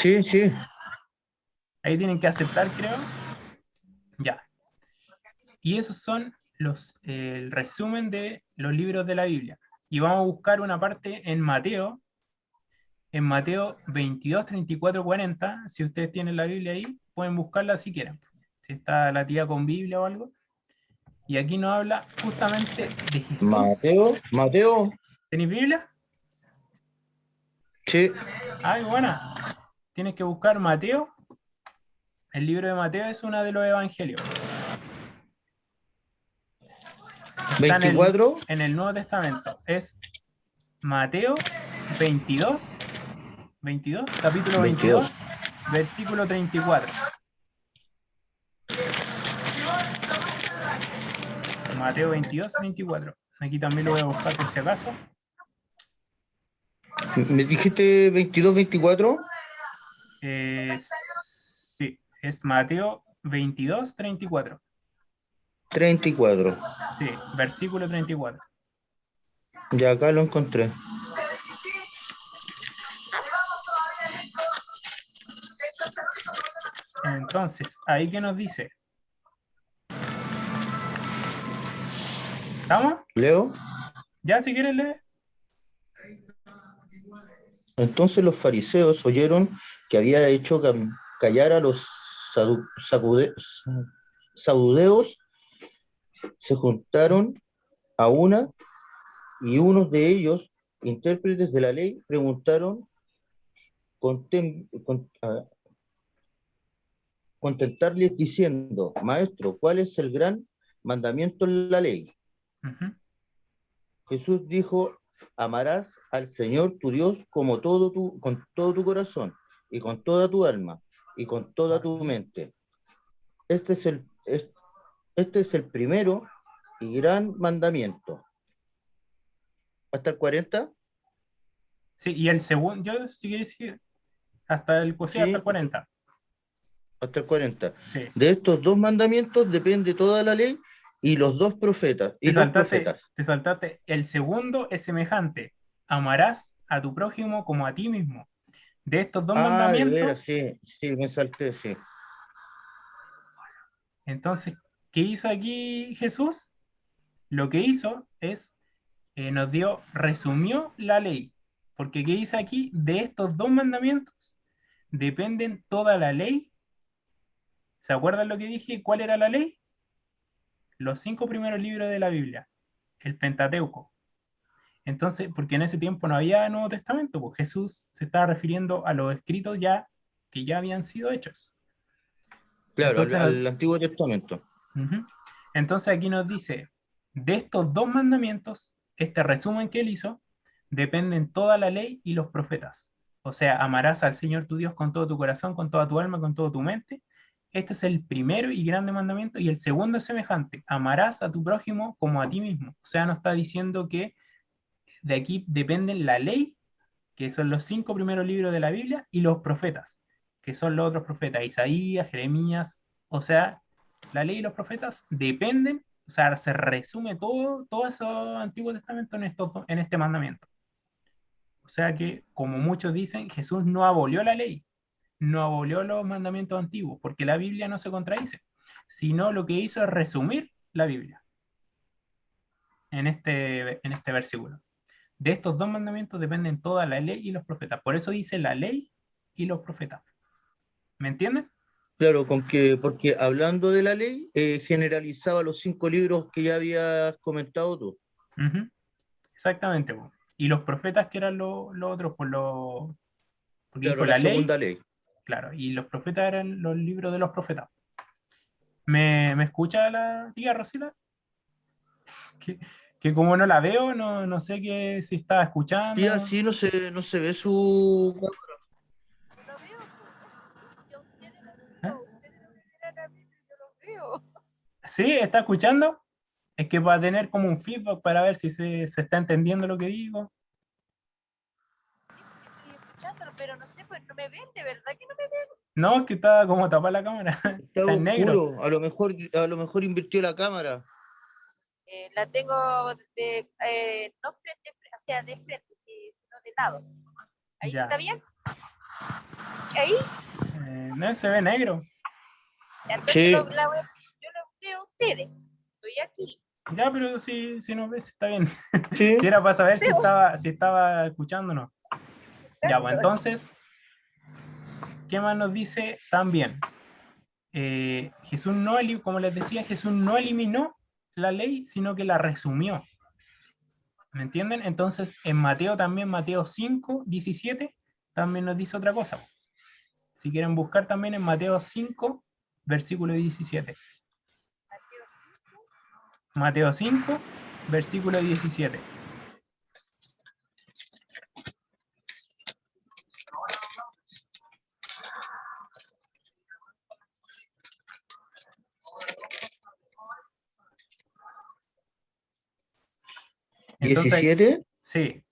Sí, sí. Ahí tienen que aceptar, creo. Ya. Y esos son el resumen de los libros de la Biblia. Y vamos a buscar una parte en Mateo 22, 34, 40. Si ustedes tienen la Biblia ahí, pueden buscarla si quieren. Si está la tía con Biblia o algo. Y aquí nos habla justamente de Jesús. Mateo. ¿Tenéis Biblia? Sí. Ay, buena. Tienes que buscar Mateo. El libro de Mateo es uno de los evangelios. Está 24. en el Nuevo Testamento. Es Mateo 22, capítulo 22. 22, versículo 34. Mateo 22, 34. Aquí también lo voy a buscar por si acaso. ¿Me dijiste 22, 24? Sí, es Mateo 22, 34. 34. Sí, versículo 34. Ya acá lo encontré. Entonces, ahí que nos dice, ¿estamos? Leo. ¿Ya si quieres leer? Entonces los fariseos oyeron que había hecho callar a los saduceos, se juntaron a una y unos de ellos, intérpretes de la ley, preguntaron contentarles diciendo, Maestro, ¿cuál es el gran mandamiento en la ley? Ujú. Jesús dijo, amarás al Señor tu Dios con todo tu corazón y con toda tu alma y con toda tu mente. Este es este es el primero y gran mandamiento. ¿Hasta el 40? Sí, y el segundo, yo sí que decir, hasta sí, hasta Sí, el 40. hasta el 40. Sí. De estos dos mandamientos depende toda la ley y los dos profetas, y los profetas. Te saltaste. El segundo es semejante. Amarás a tu prójimo como a ti mismo. De estos dos Ah, de veras, mandamientos, sí, sí, me salté, sí. entonces, ¿qué hizo aquí Jesús? Lo que hizo es, resumió la ley. Porque ¿qué dice aquí? De estos dos mandamientos dependen toda la ley. ¿Se acuerdan lo que dije? ¿Cuál era la ley? Los 5 primeros libros de la Biblia, el Pentateuco. Entonces, porque en ese tiempo no había Nuevo Testamento, pues Jesús se estaba refiriendo a los escritos ya que ya habían sido hechos. Claro, Entonces, al Antiguo Testamento. ujú. Entonces aquí nos dice, de estos dos mandamientos, este resumen que él hizo, dependen toda la ley y los profetas. O sea, amarás al Señor tu Dios con todo tu corazón, con toda tu alma, con toda tu mente. Este es el primero y grande mandamiento. Y el segundo es semejante, amarás a tu prójimo como a ti mismo. O sea, nos está diciendo que de aquí dependen la ley, que son los 5 primeros libros de la Biblia, y los profetas, que son los otros profetas, Isaías, Jeremías. O sea, la ley y los profetas dependen, o sea, se resume todo ese Antiguo Testamento en este mandamiento. O sea que, como muchos dicen, Jesús no abolió la ley, no abolió los mandamientos antiguos, porque la Biblia no se contradice, sino lo que hizo es resumir la Biblia en este versículo. De estos dos mandamientos dependen toda la ley y los profetas. Por eso dice la ley y los profetas. ¿Me entienden? Claro, porque hablando de la ley, generalizaba los 5 libros que ya habías comentado tú. Ujú, exactamente, po. Y los profetas, que eran los otros, porque Claro, dijo la la ley, segunda ley. claro, y los profetas eran los libros de los profetas. Me escucha la tía Rosita? Que, que como no la veo, no sé si está Sí, escuchando. así no se ve su... Lo veo, pues, y a ustedes los ¿Eh? veo, ustedes no me miran a mí, pero yo los veo. ¿Sí? ¿Está escuchando? Es que va a tener como un feedback para ver si se está entendiendo lo que digo. Sí, pues sí estoy escuchándolo, pero no sé, pues no me ven, de verdad que no me ven. No, es que está como tapada la cámara. Está Está en negro. oscuro, a lo mejor invirtió la cámara. La tengo no frente, o sea, de frente, sino de lado. ¿Ahí está Ya. bien? ahí. No se ve negro. Entonces Sí. yo lo veo a ustedes. Estoy aquí. Ya, pero si nos ves, está bien. Sí. Si era para saber si Veo. estaba escuchándonos. Ya, pues entonces, ¿qué más nos dice? También, Jesús no, como les decía, Jesús no eliminó la ley, sino que la resumió. ¿Me entienden? Entonces, en Mateo también, Mateo 5, 17, también nos dice otra cosa. Si quieren buscar también en Mateo 5, versículo 17. Mateo 5, versículo 17. Entonces, 17. sí.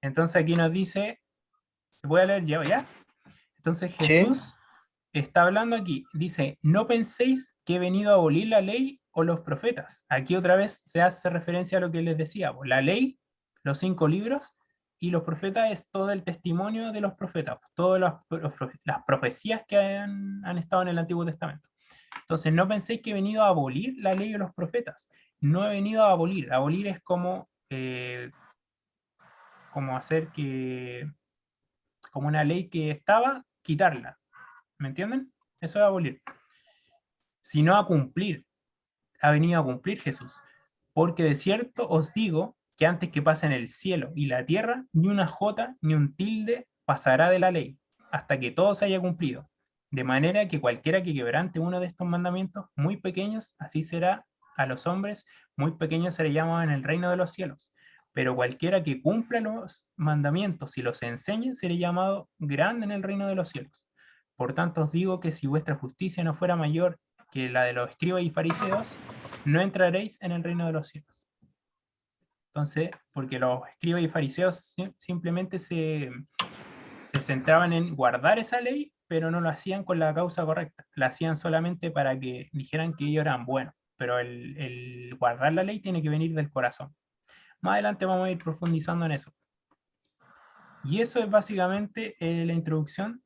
Entonces aquí nos dice, voy a leer yo, ¿ya? Entonces Sí. Jesús está hablando aquí, dice, no penséis que he venido a abolir la ley o los profetas. Aquí otra vez se hace referencia a lo que les decía, la ley, los 5 libros, y los profetas es todo el testimonio de los profetas, todas las profecías que han estado en el Antiguo Testamento. Entonces no penséis que he venido a abolir la ley o los profetas. No he venido a abolir. Abolir es como hacer que, como una ley que estaba, quitarla. ¿Me entienden? Eso es abolir. Sino a cumplir. Ha venido a cumplir Jesús. Porque de cierto os digo que antes que pasen el cielo y la tierra, ni una jota ni un tilde pasará de la ley, hasta que todo se haya cumplido. De manera que cualquiera que quebrante uno de estos mandamientos muy pequeños, así será a los hombres, muy pequeños se le llama en el reino de los cielos. Pero cualquiera que cumpla los mandamientos y los enseñe, será llamado grande en el reino de los cielos. Por tanto os digo que si vuestra justicia no fuera mayor que la de los escribas y fariseos, no entraréis en el reino de los cielos. Entonces, porque los escribas y fariseos simplemente se centraban en guardar esa ley, pero no lo hacían con la causa correcta. La hacían solamente para que dijeran que ellos eran buenos, pero el guardar la ley tiene que venir del corazón. Más adelante vamos a ir profundizando en eso. Y eso es básicamente la introducción.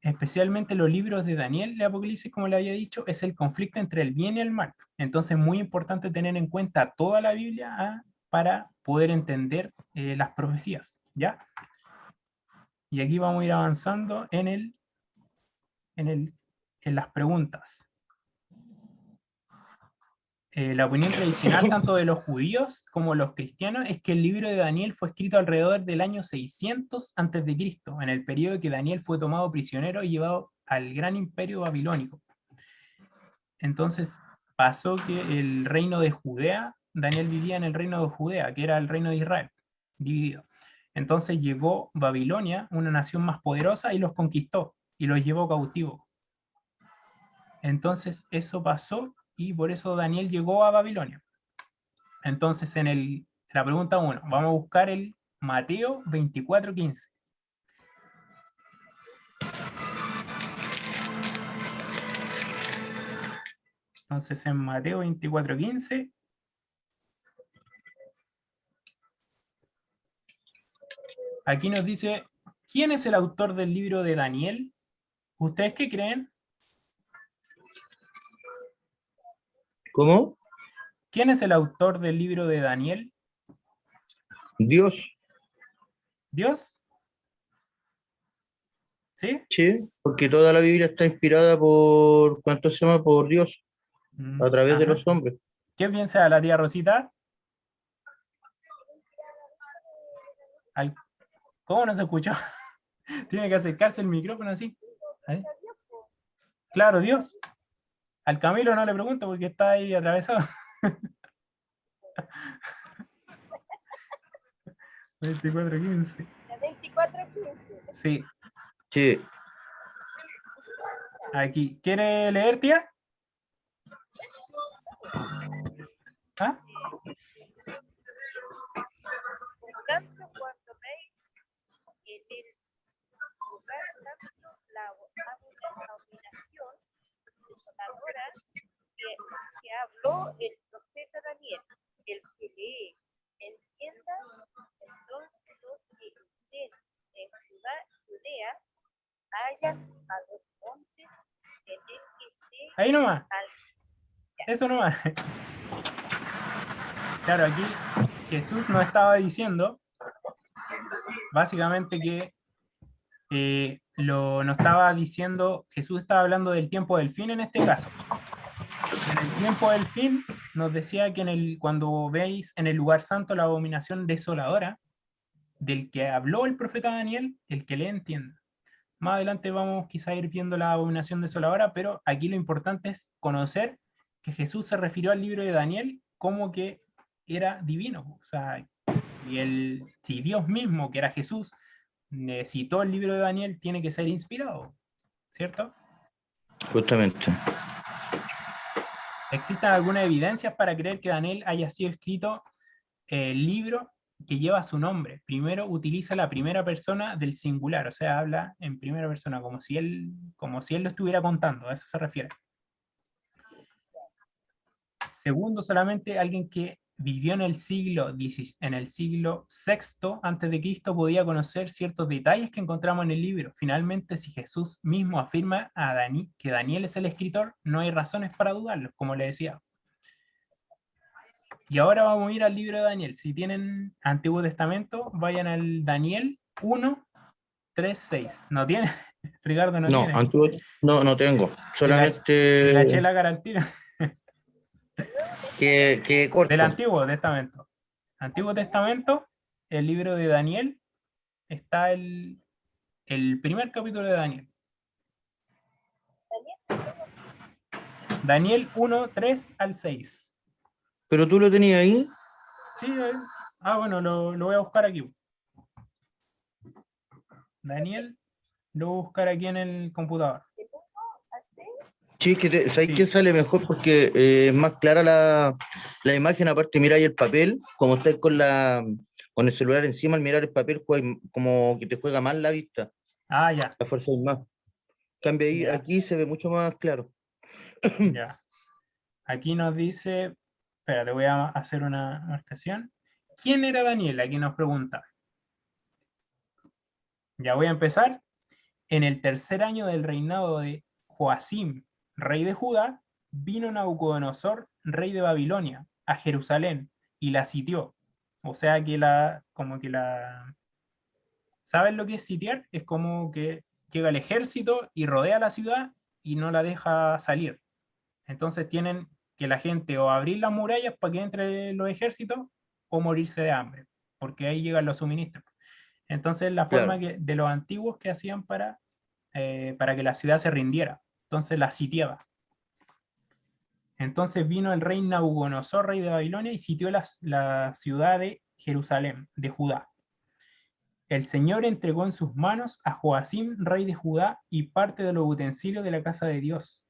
Especialmente los libros de Daniel de Apocalipsis, como le había dicho, es el conflicto entre el bien y el mal. Entonces, muy importante tener en cuenta toda la Biblia para poder entender las profecías, ¿ya? Y aquí vamos a ir avanzando en las preguntas. La opinión tradicional tanto de los judíos como los cristianos es que el libro de Daniel fue escrito alrededor del año 600 a.C., en el periodo que Daniel fue tomado prisionero y llevado al gran imperio babilónico. Entonces pasó que el reino de Judea, Daniel vivía en el reino de Judea, que era el reino de Israel, dividido. Entonces llegó Babilonia, una nación más poderosa, y los conquistó y los llevó cautivos. Entonces eso pasó y por eso Daniel llegó a Babilonia. Entonces en la pregunta 1, vamos a buscar el Mateo 24:15. Entonces en Mateo 24:15, aquí nos dice, ¿quién es el autor del libro de Daniel? ¿Ustedes qué creen? ¿Cómo? ¿Quién es el autor del libro de Daniel? Dios. ¿Dios? ¿Sí? Sí, porque toda la Biblia está inspirada por, ¿cuánto se llama? Por Dios, a través de Ajá. los hombres. ¿Qué piensa la tía Rosita? ¿Cómo no se escuchó? Tiene que acercarse el micrófono así. ¿Ahí? Claro, Dios. Al Camilo no le pregunto porque está ahí atravesado. 24:15. 24:15. Sí, Sí, aquí. ¿Quiere leer, tía? ¿Ah? Por tanto, cuando veis en el lugar santo la abominación desoladora que habló el profeta Daniel, el que lee, entienda, entonces los que estén en Judá Galilea, hayan a los montes en el que se Ahí nomás, al eso nomás. Claro, aquí Jesús nos estaba diciendo básicamente que nos estaba diciendo, Jesús estaba hablando del tiempo del fin en este caso. En el tiempo del fin nos decía que cuando veis en el lugar santo la abominación desoladora del que habló el profeta Daniel, el que le entienda. Más adelante vamos quizá a ir viendo la abominación desoladora, pero aquí lo importante es conocer que Jesús se refirió al libro de Daniel como que era divino. O sea, si Dios mismo, que era Jesús, citó el libro de Daniel, tiene que ser inspirado, ¿cierto? Justamente. ¿Existen algunas evidencias para creer que Daniel haya sido escrito el libro que lleva su nombre? Primero utiliza la primera persona del singular, o sea, habla en primera persona, como si él lo estuviera contando, a eso se refiere. Segundo, solamente alguien que vivió en el siglo VI antes de Cristo podía conocer ciertos detalles que encontramos en el libro. Finalmente, si Jesús mismo afirma que Daniel es el escritor, no hay razones para dudarlo, como le decía. Y ahora vamos a ir al libro de Daniel. Si tienen Antiguo Testamento, vayan al Daniel 1, 3, 6. ¿No tiene? Ricardo, ¿no No, tiene? no tengo. Te Solamente caché la cara al tiro. que Del corto. Antiguo Testamento. Antiguo Testamento, el libro de Daniel, está el primer capítulo de Daniel. Daniel 1, 3 al 6. Pero tú lo tenías ahí. Sí, bueno, lo voy a buscar aquí. Daniel, lo voy a buscar aquí en el computador. Sí, ¿sabes Sí. qué sale mejor? Porque es más clara la imagen. Aparte, miráis el papel, como estáis con el celular encima, al mirar el papel, como que te juega más la vista, Ah, ya, la fuerza más. Cambia ahí, ya, aquí se ve mucho más claro. ya. Aquí nos dice, espera, te voy a hacer una marcación. ¿Quién era Daniel? Aquí nos pregunta. Ya voy a empezar. En el tercer año del reinado de Joacim, rey de Judá, vino Nabucodonosor, rey de Babilonia, a Jerusalén y la sitió. O sea que ¿saben lo que es sitiar? Es como que llega el ejército y rodea la ciudad y no la deja salir. Entonces tienen que la gente o abrir las murallas para que entre los ejércitos o morirse de hambre, porque ahí llegan los suministros. Entonces la forma Claro, de los antiguos que hacían para que la ciudad se rindiera. Entonces la sitiaba. Entonces vino el rey Nabucodonosor, rey de Babilonia, y sitió la ciudad de Jerusalén, de Judá. El Señor entregó en sus manos a Joacim, rey de Judá, y parte de los utensilios de la casa de Dios.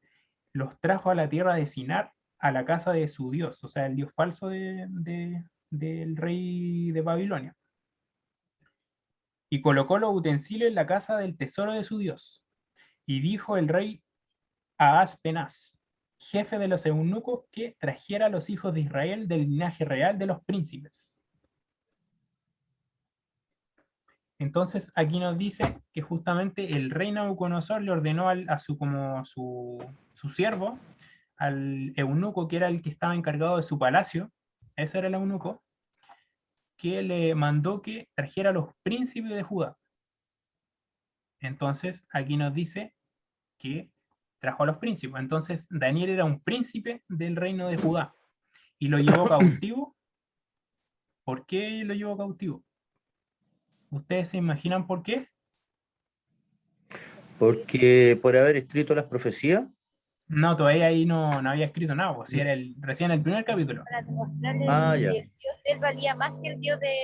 Los trajo a la tierra de Sinar, a la casa de su Dios, o sea, el Dios falso del rey de Babilonia. Y colocó los utensilios en la casa del tesoro de su Dios. Y dijo el rey a Aspenaz, jefe de los eunucos, que trajera a los hijos de Israel del linaje real de los príncipes. Entonces aquí nos dice que justamente el rey Nabucodonosor le ordenó como su siervo, al eunuco que era el que estaba encargado de su palacio, ese era el eunuco, que le mandó que trajera a los príncipes de Judá. Entonces aquí nos dice que trajo a los príncipes. Entonces Daniel era un príncipe del reino de Judá y lo llevó cautivo. ¿Por qué lo llevó cautivo? ¿Ustedes se imaginan por qué? porque por haber escrito las profecías. No, todavía ahí no había escrito nada, pues si era recién el primer capítulo. para demostrarle Ah, que ya. el Dios de él valía más que el Dios de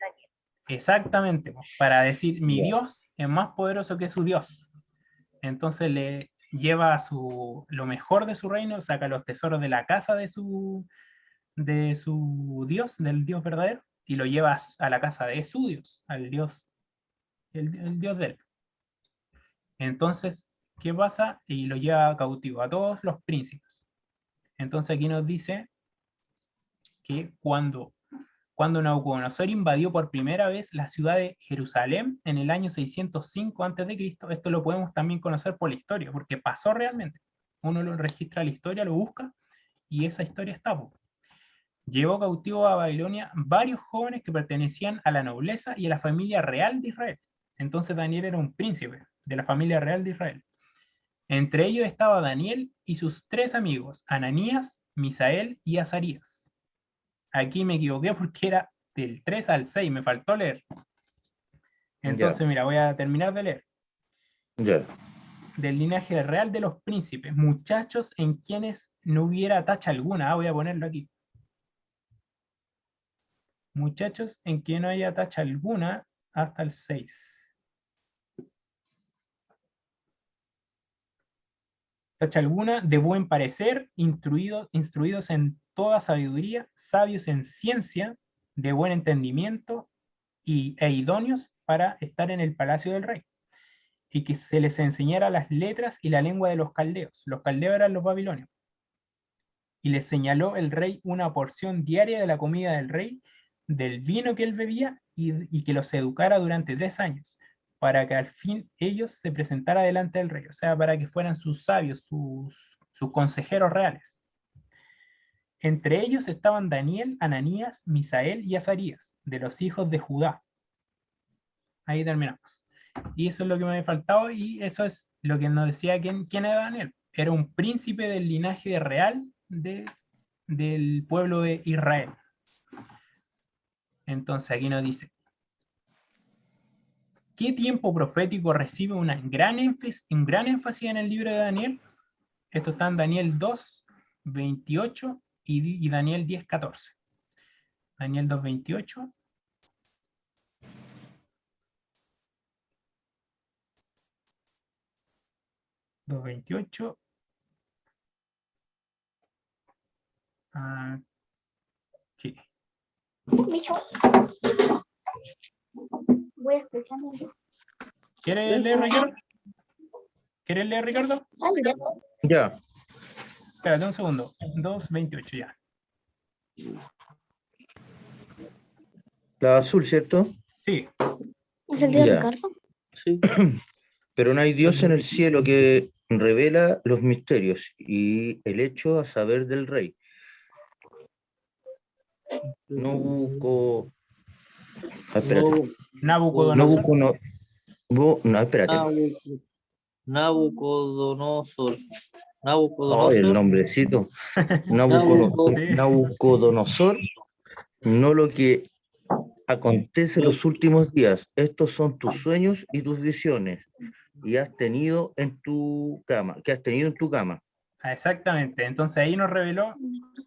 Daniel. Exactamente, pues, para decir, mi Ya. Dios es más poderoso que su Dios. Entonces le lleva lo mejor de su reino, saca los tesoros de la casa de su Dios, del Dios verdadero, y lo lleva a la casa de su Dios, al Dios, el Dios de él. Entonces, ¿qué pasa? Y lo lleva cautivo a todos los príncipes. Entonces aquí nos dice que cuando cuando Nabucodonosor invadió por primera vez la ciudad de Jerusalén en el año 605 a.C. Esto lo podemos también conocer por la historia, porque pasó realmente. Uno lo registra la historia, lo busca, y esa historia está. Llevó cautivo a Babilonia varios jóvenes que pertenecían a la nobleza y a la familia real de Israel. Entonces Daniel era un príncipe de la familia real de Israel. Entre ellos estaba Daniel y sus 3 amigos, Ananías, Misael y Azarías. Aquí me equivoqué porque era del 3 al 6, me faltó leer. Entonces, Ya, mira, voy a terminar de leer. ya. Del linaje real de los príncipes, muchachos en quienes no hubiera tacha alguna. Voy a ponerlo aquí. Muchachos en quien no haya tacha alguna hasta el 6. Tacha alguna, de buen parecer, instruidos en toda sabiduría, sabios en ciencia, de buen entendimiento e idóneos para estar en el palacio del rey. Y que se les enseñara las letras y la lengua de los caldeos. Los caldeos eran los babilonios. Y les señaló el rey una porción diaria de la comida del rey, del vino que él bebía, y que los educara durante 3 años, para que al fin ellos se presentaran delante del rey, o sea, para que fueran sus sabios, sus consejeros reales. Entre ellos estaban Daniel, Ananías, Misael y Azarías, de los hijos de Judá. Ahí terminamos. Y eso es lo que me había faltado, y eso es lo que nos decía quién era Daniel. Era un príncipe del linaje real del pueblo de Israel. Entonces aquí nos dice, ¿qué tiempo profético recibe un gran énfasis en el libro de Daniel? Esto está en Daniel 2, 28 y Daniel 10, 14. Daniel 2, 28. Aquí. Voy escuchando. ¿Quieres leer, Ricardo? ¿Quieres leer, Ricardo? Ya. Espérate un segundo. 2, 28 ya. La azul, ¿cierto? Sí. ¿Es el de Ya. Ricardo? Sí. Pero no hay Dios en el cielo que revela los misterios y el hecho a saber del rey. No busco. Espérate. Nabucodonosor. No, espérate. Nabucodonosor. Oh, el nombrecito. Nabucodonosor, no lo que acontece en los últimos días. Estos son tus sueños y tus visiones y has tenido en tu cama, que has tenido en tu cama. Exactamente. Entonces ahí nos reveló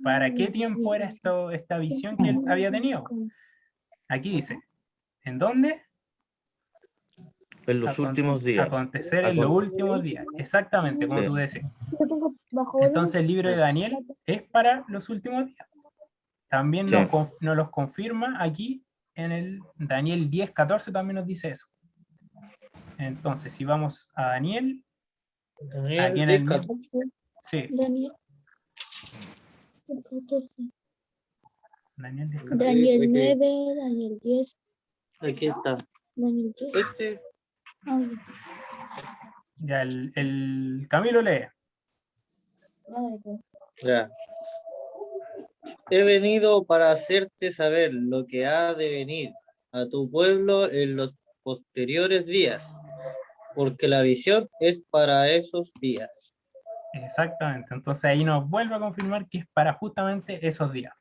para qué tiempo era esta visión que él había tenido. Aquí dice, ¿en dónde? En los últimos días. Acontecer en los últimos días. Exactamente, como tú decías. Entonces el libro de Daniel es para los últimos días. También Sí. nos los confirma aquí en el Daniel 10, 14 también nos dice eso. Entonces, si vamos a Daniel, aquí en el... Sí. Daniel 10, 14. Daniel 9, Daniel 10. Aquí está. Daniel 10. Este. Ya, el Camilo lee. Ya. He venido para hacerte saber lo que ha de venir a tu pueblo en los posteriores días, porque la visión es para esos días. Exactamente. Entonces ahí nos vuelve a confirmar que es para justamente esos días.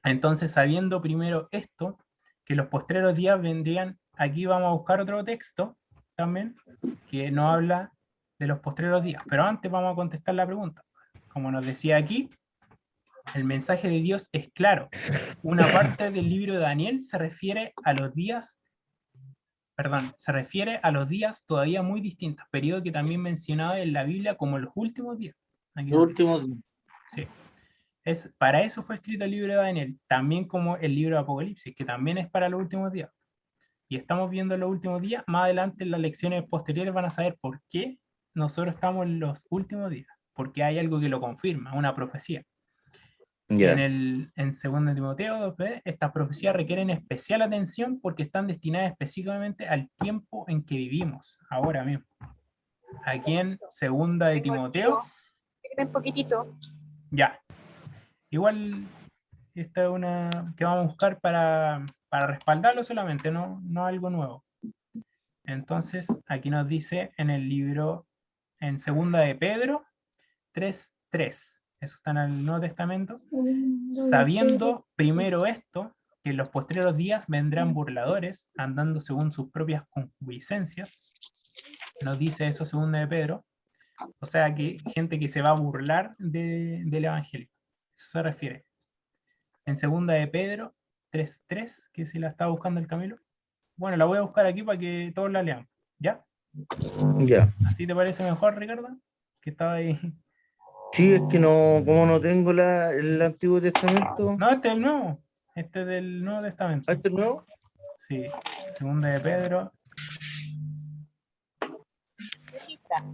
Entonces, sabiendo primero esto, que los postreros días vendrían, aquí vamos a buscar otro texto también, que nos habla de los postreros días. Pero antes vamos a contestar la pregunta. Como nos decía aquí, el mensaje de Dios es claro. Una parte del libro de Daniel se refiere a los días todavía muy distintos, periodo que también mencionaba en la Biblia como los últimos días. Aquí Los últimos. sí. Para eso fue escrito el libro de Daniel, también como el libro de Apocalipsis, que también es para los últimos días. Y estamos viendo en los últimos días, más adelante en las lecciones posteriores van a saber por qué nosotros estamos en los últimos días, porque hay algo que lo confirma, una profecía. Ya. En 2 Timoteo 2b, estas profecías requieren especial atención porque están destinadas específicamente al tiempo en que vivimos, ahora mismo. Aquí en 2 de Timoteo, Un poquitito. ya. Igual, esta es una que vamos a buscar para respaldarlo solamente, no algo nuevo. Entonces, aquí nos dice en el libro, en 2 de Pedro 3:3. Eso está en el Nuevo Testamento. Sabiendo primero esto, que en los postreros días vendrán burladores, andando según sus propias concupiscencias. Nos dice eso 2 de Pedro. O sea, que gente que se va a burlar del Evangelio. Eso se refiere. En 2 de Pedro 3:3, que si la está buscando el Camilo. Bueno, la voy a buscar aquí para que todos la lean. ¿Ya? Ya. ¿Así te parece mejor, Ricardo? Que estaba ahí. Sí, es que no, como no tengo el Antiguo Testamento. No, este es el nuevo. Este es del Nuevo Testamento. ¿Ah, este es nuevo? Sí. 2 de Pedro. Registra.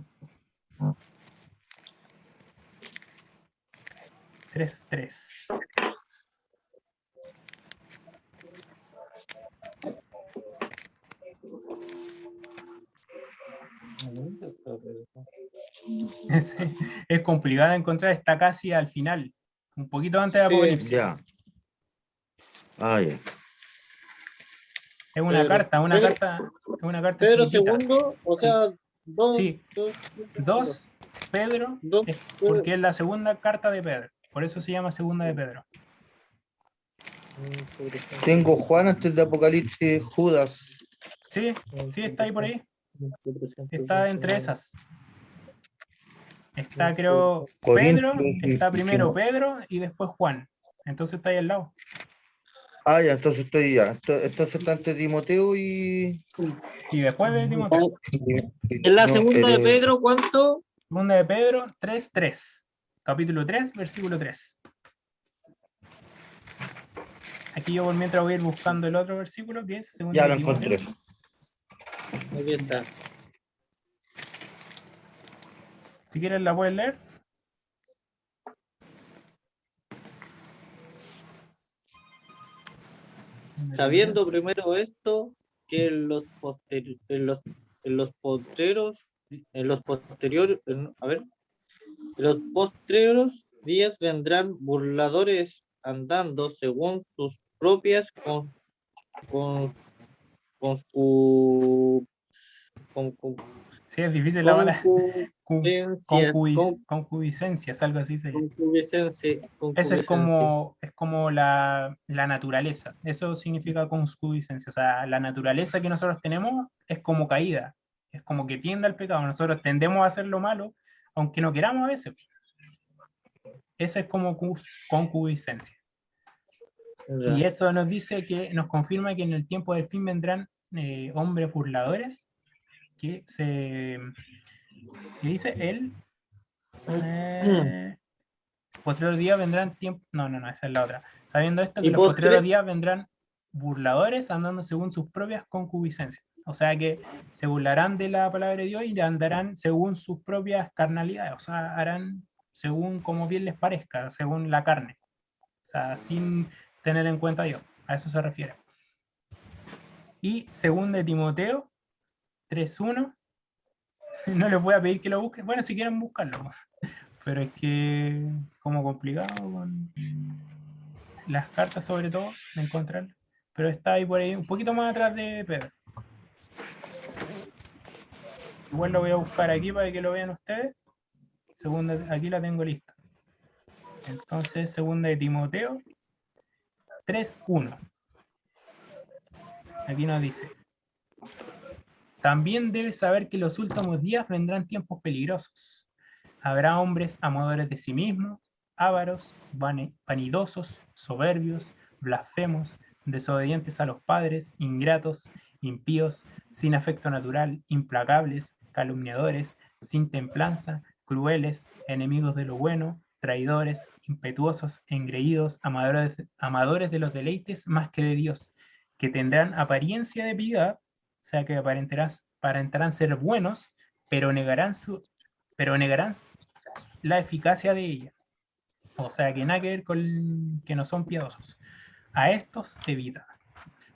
3:3. Es complicado de encontrar, está casi al final. Un poquito antes de Sí, Apocalipsis. Ya. Ah, ya. Es una Pero- carta, una pero- carta, es una carta Pedro chiquitita. segundo, o Sí. sea, dos, Sí. 2 Pedro, Dos, es porque es la segunda carta de Pedro. Por eso se llama 2 de Pedro. Tengo Juan antes de Apocalipsis, Judas. Sí, sí, está ahí por ahí. Está entre esas. Está, creo, Pedro, Corintios, está primero 19. Pedro y después Juan. Entonces está ahí al lado. Ah, ya, entonces estoy ya. Entonces está entre Timoteo y. Y después de Timoteo. En la No, segunda de Pedro, ¿cuánto? 2 de Pedro 3:3. Capítulo 3, versículo 3. Aquí yo por mientras voy a ir buscando el otro versículo que es 2 Ya de lo Timoteo. encontré. Aquí está. Si quieren la pueden leer. Sabiendo primero esto, que en los postreros, en los postreros días vendrán burladores andando según sus propias con, Sí, es difícil la palabra. concupiscencias, Concupiscencias, algo así se llama. Eso es concupiscencia. como la naturaleza. Eso significa concupiscencia. O sea, la naturaleza que nosotros tenemos es como caída. Es como que tiende al pecado. Nosotros tendemos a hacer lo malo, aunque no queramos a veces. Eso es como concupiscencia. Y eso nos dice que nos confirma que en el tiempo del fin vendrán hombres burladores que dice él posterior día vendrán tiempo. No, esa es la otra. Sabiendo esto, que los posteriores días vendrán burladores andando según sus propias concupiscencias. O sea que se burlarán de la palabra de Dios y andarán según sus propias carnalidades. O sea, harán según como bien les parezca, según la carne. O sea, sin tener en cuenta a Dios. A eso se refiere. Y 2 de Timoteo 3:1. No les voy a pedir que lo busquen. Bueno, si quieren buscarlo. Pero es que como complicado con las cartas sobre todo de encontrar. Pero está ahí por ahí, un poquito más atrás de Pedro. Igual lo voy a buscar aquí para que lo vean ustedes. Aquí la tengo lista. Entonces, 2 de Timoteo 3:1. Aquí nos dice: también debes saber que en los últimos días vendrán tiempos peligrosos. Habrá hombres amadores de sí mismos, ávaros, vanidosos, soberbios, blasfemos, desobedientes a los padres, ingratos, impíos, sin afecto natural, implacables, calumniadores, sin templanza, crueles, enemigos de lo bueno, traidores, impetuosos, engreídos, amadores de los deleites más que de Dios, que tendrán apariencia de piedad, o sea que aparentarán ser buenos, pero negarán la eficacia de ella. O sea, que nada que ver con que no son piadosos. A estos evita.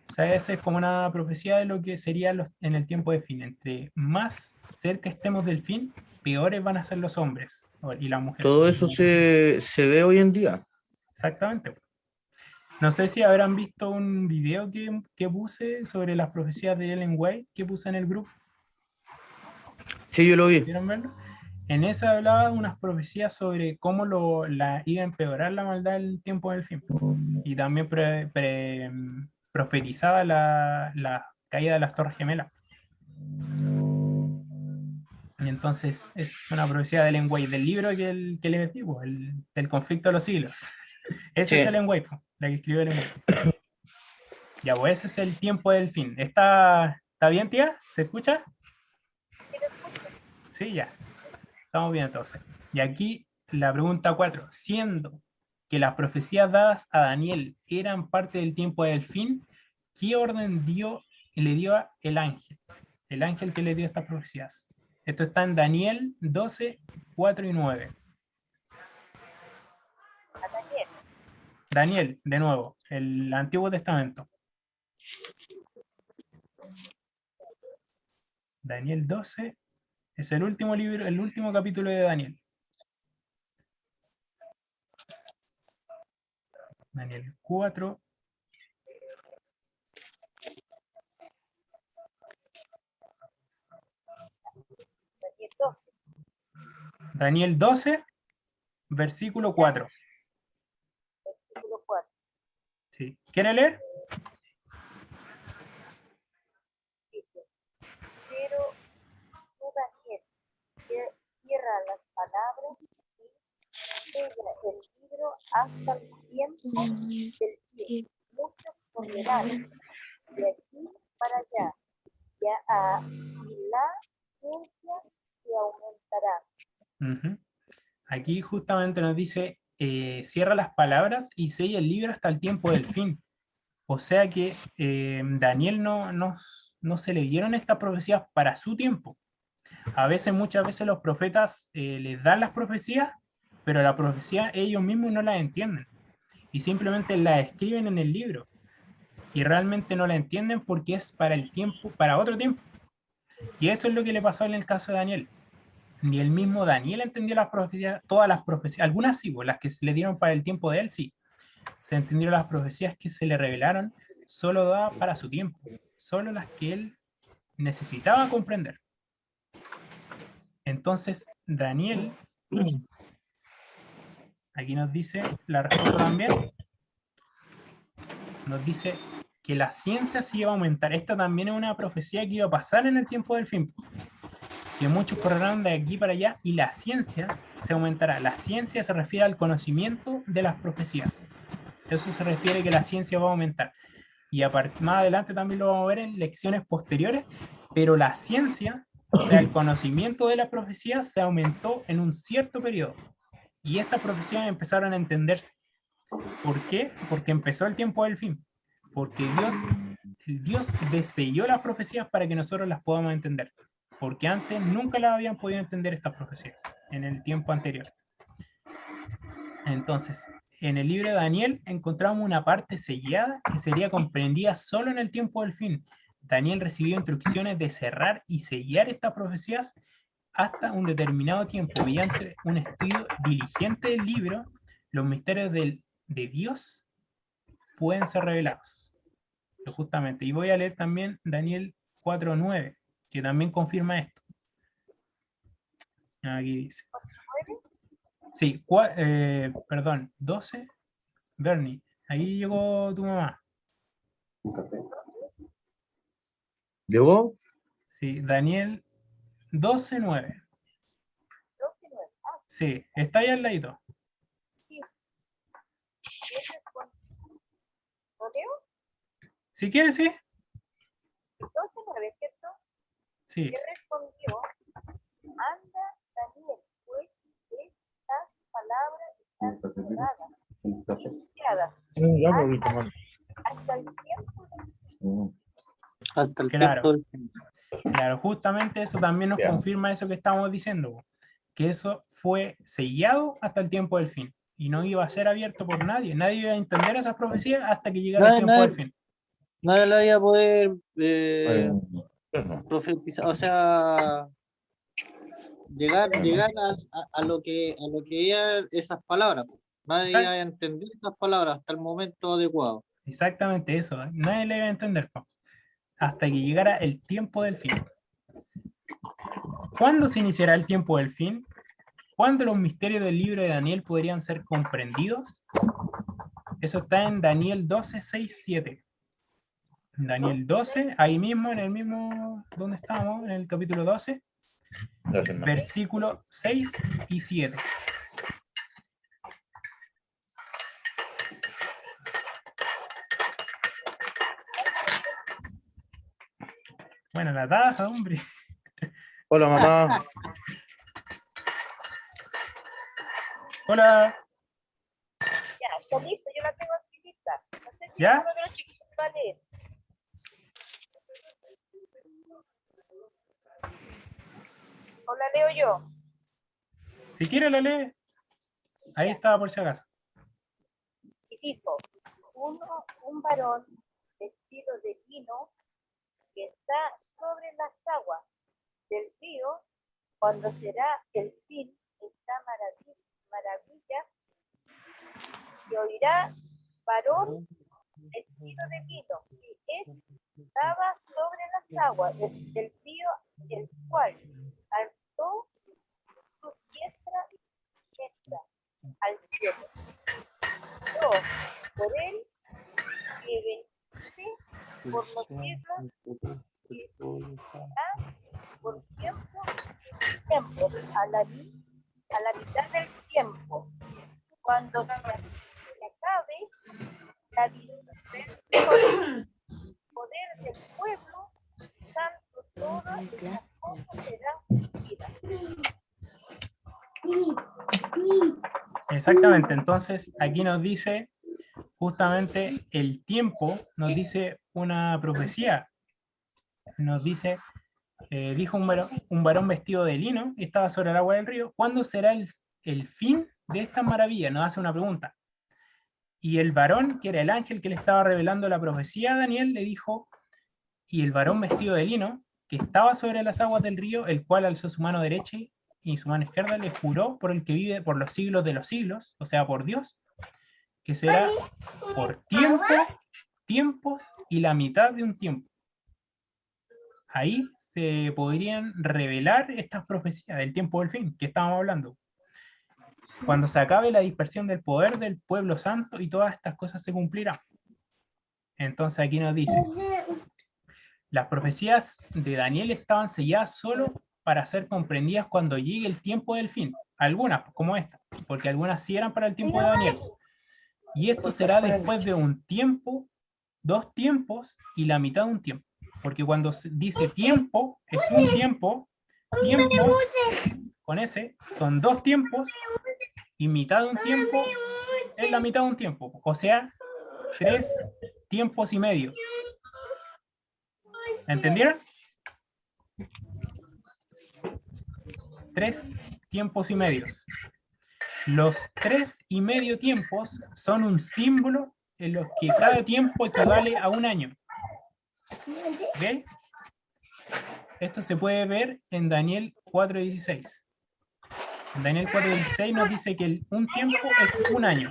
O sea, esa es como una profecía de lo que sería en el tiempo de fin. Entre más cerca estemos del fin, peores van a ser los hombres y las mujeres. Todo eso se ve hoy en día. Exactamente. No sé si habrán visto un video que puse sobre las profecías de Ellen White que puse en el grupo. Sí, yo lo vi. ¿Pudieron verlo? En esa hablaba unas profecías sobre cómo iba a empeorar la maldad el tiempo del fin. Y también profetizaba la caída de las Torres Gemelas. Y entonces es una profecía de Ellen White, del libro que le metí, pues, del conflicto de los siglos. Ese Sí. es Ellen White, pues, la que escribió Ellen White. Ya, pues ese es el tiempo del fin. ¿Está bien, tía? ¿Se escucha? Sí, ya. Estamos bien entonces. Y aquí la pregunta 4. Siendo que las profecías dadas a Daniel eran parte del tiempo del fin, ¿qué orden le dio el ángel? El ángel que le dio estas profecías. Esto está en Daniel 12, 4 y 9. A Daniel. Daniel, de nuevo, el Antiguo Testamento. Daniel 12 es el último libro, el último capítulo de Daniel. Daniel 4. Daniel 12. Daniel 12, versículo 4. Versículo 4. Sí. ¿Quiere leer? Dice, pero tú, Daniel, cierra las palabras y sella el libro hasta el tiempo del fin. Muchos correrán de aquí para allá, y la ciencia se aumentará. Uh-huh. Aquí justamente nos dice, cierra las palabras y sella el libro hasta el tiempo del fin. O sea que Daniel no se le dieron estas profecías para su tiempo. Muchas veces los profetas les dan las profecías, pero la profecía ellos mismos no las entienden. Y simplemente la escriben en el libro. Y realmente no la entienden porque es para el tiempo, para otro tiempo. Y eso es lo que le pasó en el caso de Daniel. Ni el mismo Daniel entendió las profecías, todas las profecías, algunas sí, las que se le dieron para el tiempo de él, sí. Se entendieron las profecías que se le revelaron, solo daba para su tiempo, solo las que él necesitaba comprender. Entonces, Daniel, aquí nos dice la respuesta también, nos dice que la ciencia se iba a aumentar. Esta también es una profecía que iba a pasar en el tiempo del fin. Que muchos correrán de aquí para allá y la ciencia se aumentará. La ciencia se refiere al conocimiento de las profecías. Eso se refiere que la ciencia va a aumentar. Y más adelante también lo vamos a ver en lecciones posteriores, pero la ciencia, o sea, el conocimiento de las profecías se aumentó en un cierto periodo. Y estas profecías empezaron a entenderse. ¿Por qué? Porque empezó el tiempo del fin. Porque Dios deselló las profecías para que nosotros las podamos entender. Porque antes nunca las habían podido entender estas profecías, en el tiempo anterior. Entonces, en el libro de Daniel encontramos una parte sellada que sería comprendida solo en el tiempo del fin. Daniel recibió instrucciones de cerrar y sellar estas profecías hasta un determinado tiempo. Mediante un estudio diligente del libro, los misterios de Dios pueden ser revelados. Justamente. Y voy a leer también Daniel 4:9, que también confirma esto. Aquí dice. Sí, perdón, 12. Bernie, ahí llegó tu mamá. ¿Llegó? Sí, Daniel 12:9. 12:9. Ah, Sí, está ahí al ladito. sí. ¿Lo leo? Si quieres, sí. 12:9, ¿cierto? Sí. Y respondió, anda, Daniel, pues estas palabras están cerradas y selladas hasta el tiempo. Hasta el Claro. tiempo del fin. Claro, justamente eso también nos confirma eso que estamos diciendo, que eso fue sellado hasta el tiempo del fin. y no iba a ser abierto por nadie. Nadie iba a entender esas profecías hasta que llegara el tiempo del fin. Nadie la iba a poder Bueno, profetizar, o sea, llegar a lo que eran esas palabras. Nadie Exacto. iba a entender esas palabras hasta el momento adecuado. Exactamente eso. Nadie le iba a entender, po, hasta que llegara el tiempo del fin. ¿Cuándo se iniciará el tiempo del fin? ¿Cuándo los misterios del libro de Daniel podrían ser comprendidos? Eso está en Daniel 12, 6, 7. Daniel 12, ahí mismo, en el mismo donde estábamos, en el capítulo 12, gracias, no. versículos 6 y 7. Bueno, la taja, hombre. Hola, mamá. Hola. Ya, está listo, yo la tengo aquí lista. No sé si ¿Ya? uno de los chiquitos va a leer. O la leo yo. Si quiere la lee. Ahí estaba por si acaso. Y dijo, un varón vestido de lino que está sobre las aguas del río, cuando será el fin, esta maravilla, y oirá varón vestido de lino, que estaba sobre las aguas del río, el cual alzó su diestra al cielo. Yo, por él, que vence por los siglos, que será por tiempo, a la mitad del tiempo, cuando se acabe la dispersión, poder del pueblo santo, todas las cosas serán cumplidas. Exactamente. Entonces, aquí nos dice justamente el tiempo, nos dice una profecía. Nos dice, dijo un varón vestido de lino, que estaba sobre el agua del río, ¿cuándo será el fin de esta maravilla? Nos hace una pregunta. Y el varón, que era el ángel que le estaba revelando la profecía a Daniel, le dijo, y el varón vestido de lino, que estaba sobre las aguas del río, el cual alzó su mano derecha y su mano izquierda, le juró por el que vive por los siglos de los siglos, o sea, por Dios, que será por tiempos y la mitad de un tiempo. Ahí se podrían revelar estas profecías del tiempo del fin, que estábamos hablando. Cuando se acabe la dispersión del poder del pueblo santo y todas estas cosas se cumplirán. Entonces aquí nos dice, las profecías de Daniel estaban selladas solo para ser comprendidas cuando llegue el tiempo del fin. Algunas, como esta, porque algunas sí eran para el tiempo de Daniel. Y esto será después de un tiempo, 2 tiempos y la mitad de un tiempo. Porque cuando se dice tiempo, es un tiempo, tiempos, con ese, son 2 tiempos, y mitad de un tiempo es la mitad de un tiempo. O sea, 3 tiempos y medio. ¿Entendieron? 3 tiempos y medios. Los 3 y medio tiempos son un símbolo en los que cada tiempo equivale a un año. ¿Ok? Esto se puede ver en Daniel 4:16. En Daniel 4:16 nos dice que un tiempo es un año.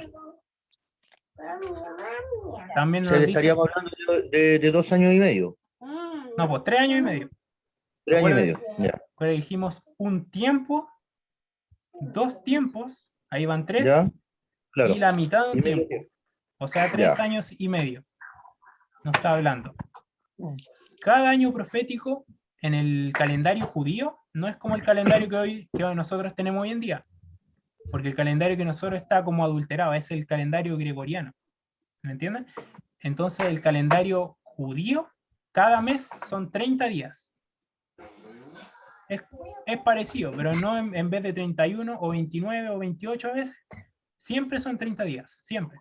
También O nos sea, que dice, estaríamos hablando de 2 años y medio. no, pues 3 años y medio. 3 años y Recuerden, medio. Ya. pero dijimos un tiempo, 2 tiempos, ahí van 3, ¿Ya? Claro. y la mitad de un Y medio tiempo. O sea, 3 Ya. años y medio. Nos está hablando. Cada año profético en el calendario judío no es como el calendario que nosotros tenemos hoy en día. Porque el calendario que nosotros está como adulterado, es el calendario gregoriano. ¿Me entienden? Entonces el calendario judío, cada mes son 30 días. Es parecido, pero no en vez de 31 o 29 o 28 veces, siempre son 30 días, siempre.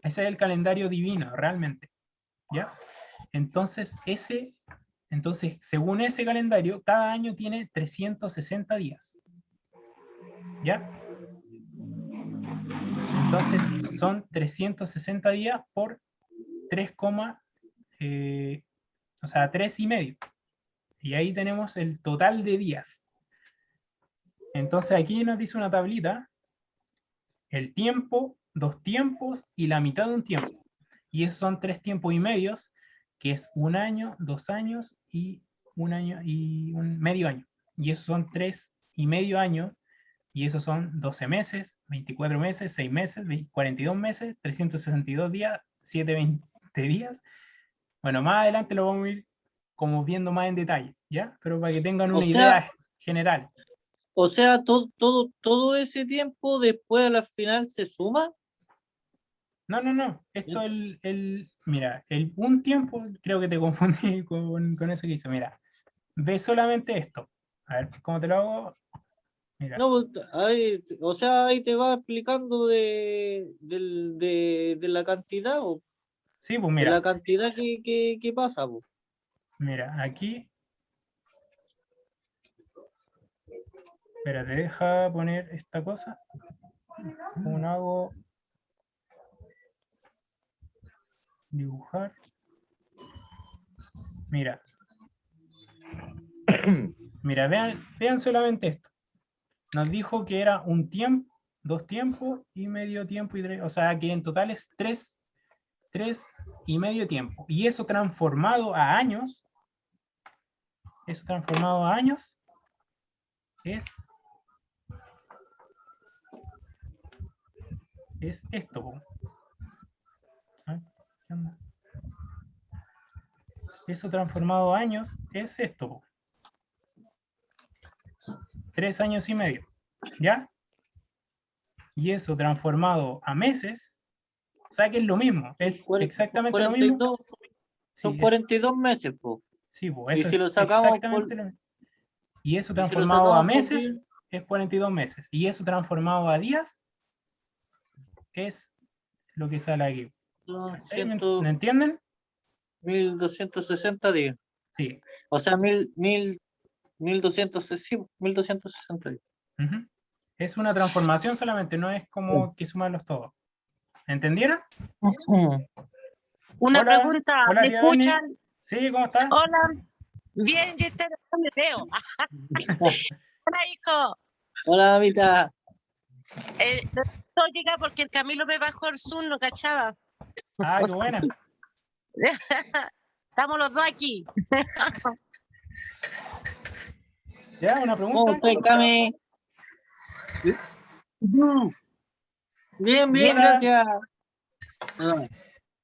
Ese es el calendario divino, realmente. ¿Ya? Entonces, según ese calendario, cada año tiene 360 días. ¿Ya? Entonces son 360 días por 3, o sea, 3,5. Y ahí tenemos el total de días. Entonces aquí nos dice una tablita, el tiempo, 2 tiempos y la mitad de un tiempo. Y esos son 3 tiempos y medios, que es 1 año, 2 años y 1 año y un medio año. Y esos son 3,5 años, y esos son 12 meses, 24 meses, 6 meses, 42 meses, 362 días, 720 días. Bueno, más adelante lo vamos a ir como viendo más en detalle, ¿ya? Pero para que tengan O una sea- idea general. O sea, todo ese tiempo después a la final se suma. No. Esto mira, un tiempo, creo que te confundí con eso que hice. Mira, ve solamente esto. A ver, ¿cómo te lo hago? Mira, No, pues, ahí, o sea, ahí te va explicando de la cantidad, o sí, pues de la mira, cantidad que pasa, po. mira, aquí. Espérate, deja poner esta cosa. ¿Cómo hago? Dibujar. Mira. Mira, vean solamente esto. Nos dijo que era un tiempo, 2 tiempos y medio tiempo y 3, o sea que en total es 3 y medio tiempo. Y eso transformado a años, es esto. Po. A ver, ¿qué onda? Eso transformado a años es esto. Po. 3 años y medio. ¿Ya? Y eso transformado a meses, o sea que es lo mismo, es exactamente lo mismo. 42, son Sí, 42 meses, po. sí, pues Y eso si lo es sacamos por, exactamente lo mismo. Y eso y si lo transformado a sacamos por meses mil, es 42 meses. Y eso transformado a días es lo que sale aquí. son ¿Sí? ¿Me entienden? 1260 días. Sí. O sea, 1260 días. Ujú. Es una transformación solamente, no es como que sumarlos todos. ¿Entendieron? Una Hola, pregunta, hola, ¿me tía Dani. escuchan? Sí, ¿cómo estás? Hola, bien, Yester, no me veo. Hola, hijo. Hola, Amita. No llega porque el Camilo me bajó el Zoom, no cachaba. Ah, qué buena. Estamos los dos aquí. ¿Ya? ¿Una ¿Cómo pregunta? estás, Cami? Bien, Hola. gracias.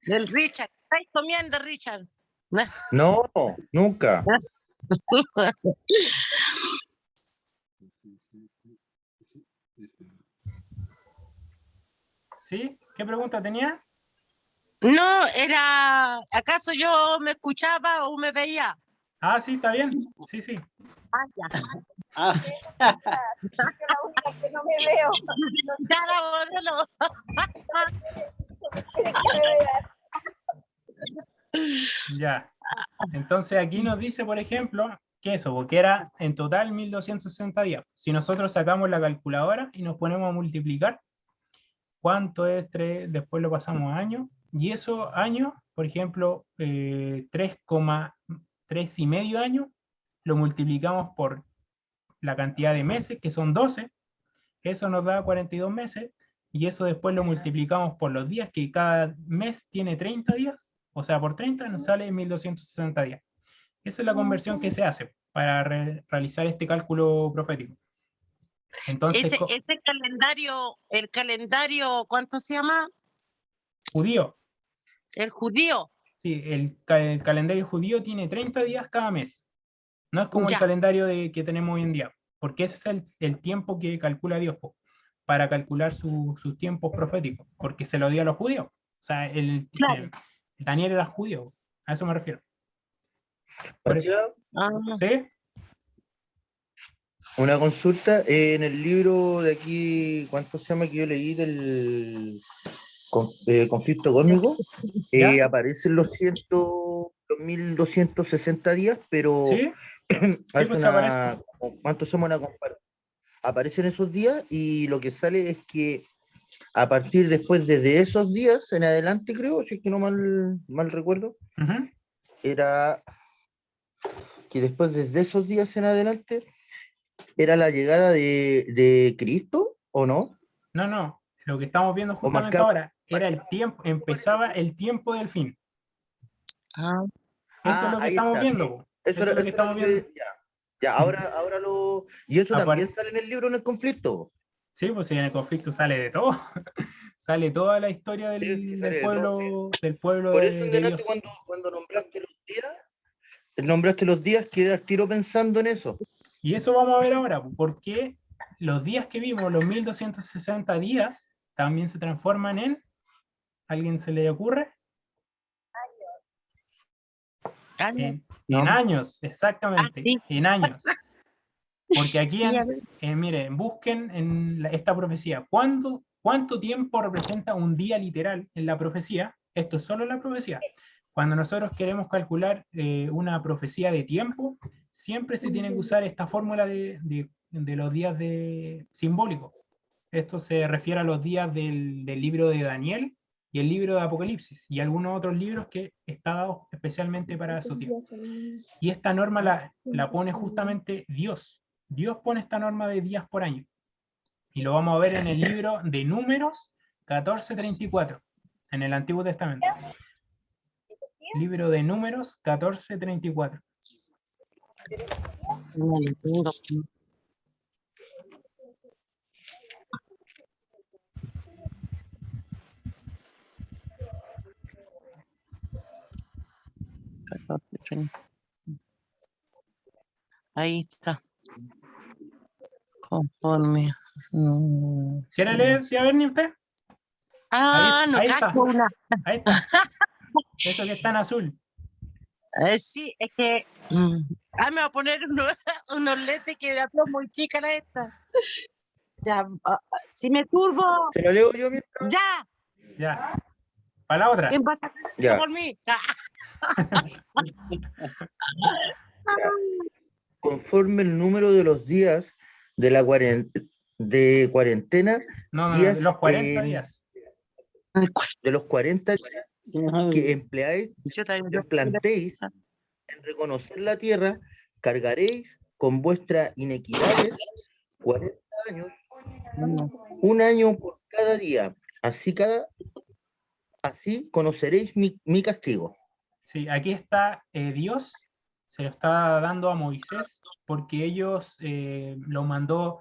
Del Richard. ¿Estáis comiendo, Richard? No, nunca. ¿Sí? ¿Qué pregunta tenía? No, era, ¿acaso yo me escuchaba o me veía? Ah, sí, está bien. Sí, sí. Ah, ya. Ah, Yo la única que no me veo. Ya la no. Quiere que me vea. Ya. Entonces aquí nos dice, por ejemplo, que eso, porque era en total 1260 días. Si nosotros sacamos la calculadora y nos ponemos a multiplicar, ¿cuánto es 3? Después lo pasamos a años. Y esos años, por ejemplo, 3,3 y medio años, lo multiplicamos por la cantidad de meses, que son 12. Eso nos da 42 meses. Y eso después lo multiplicamos por los días, que cada mes tiene 30 días. O sea, por 30 nos sale 1260 días. Esa es la conversión que se hace para realizar este cálculo profético. Entonces, Ese el calendario, ¿cuánto se llama? judío. El judío. Sí, el calendario judío tiene 30 días cada mes. No es como el Ya. calendario que tenemos hoy en día, porque ese es el tiempo que calcula Dios para calcular sus tiempos proféticos, porque se lo dio a los judíos. O sea, Claro. Daniel era judío, a eso me refiero. Por eso. Ah, ¿Sí? Una consulta en el libro de aquí, ¿cuánto se llama que yo leí del conflicto cósmico? ¿Ya? Aparecen los 1260 días, pero ¿Sí? Sí, hace pues se aparece. ¿cuánto se llama una comparación? Aparecen esos días y lo que sale es que a partir después desde esos días en adelante, creo, si es que no mal recuerdo, Ujú. era que después desde esos días en adelante era la llegada de Cristo, ¿o no? No, lo que estamos viendo O justamente marcaba, ahora era el tiempo, empezaba el tiempo del fin. Ah, Eso es lo que ahí estamos está, sí. viendo, po. Eso Eso es lo que era estamos lo viendo. que, ya, ahora lo, y eso también Aparte, sale en el libro en el conflicto. sí, pues si en el conflicto sale de todo, sale toda la historia Sí, sí, del, sale de todo, sí. del pueblo Por eso en de delante Dios. cuando nombraste los días, quedé al tiro pensando en eso. Y eso vamos a ver ahora, porque los días que vimos, los 1260 días, también se transforman en, ¿alguien se le ocurre? años. No. En años, exactamente, Sí, en años. Porque aquí, sí, a ver. miren, busquen en esta profecía, ¿cuánto tiempo representa un día literal en la profecía? Esto es solo la profecía. Cuando nosotros queremos calcular una profecía de tiempo, siempre se tiene que usar esta fórmula de los días simbólicos. Esto se refiere a los días del libro de Daniel y el libro de Apocalipsis y algunos otros libros que está dado especialmente para esos días. Y esta norma la pone justamente Dios. Dios pone esta norma de días por año. Y lo vamos a ver en el libro de Números 14:34, en el Antiguo Testamento. Libro de Números 14:34. No le tengo. Ahí está. Conforme. ¿Quiere leer, tía Berni, usted? Ah, no Ahí cacho está, una. ahí está. Eso que está en azul. Sí, es que. Me voy a poner unos lentes que la tengo muy chica la esta. Ya, si me turbo, ¿Te lo leo yo mientras? ya. Ya. Para la otra. ¿Quién va a sacar esto Ya. por mí? Conforme el número de los días de la de cuarentena, No, días los 40 días. de los 40 días que empleáis, Yo también, que plantéis en reconocer la tierra, cargaréis con vuestras inequidades 40 años, un año por cada día. Así conoceréis mi castigo. Sí, aquí está Dios, se lo está dando a Moisés, porque ellos lo mandó,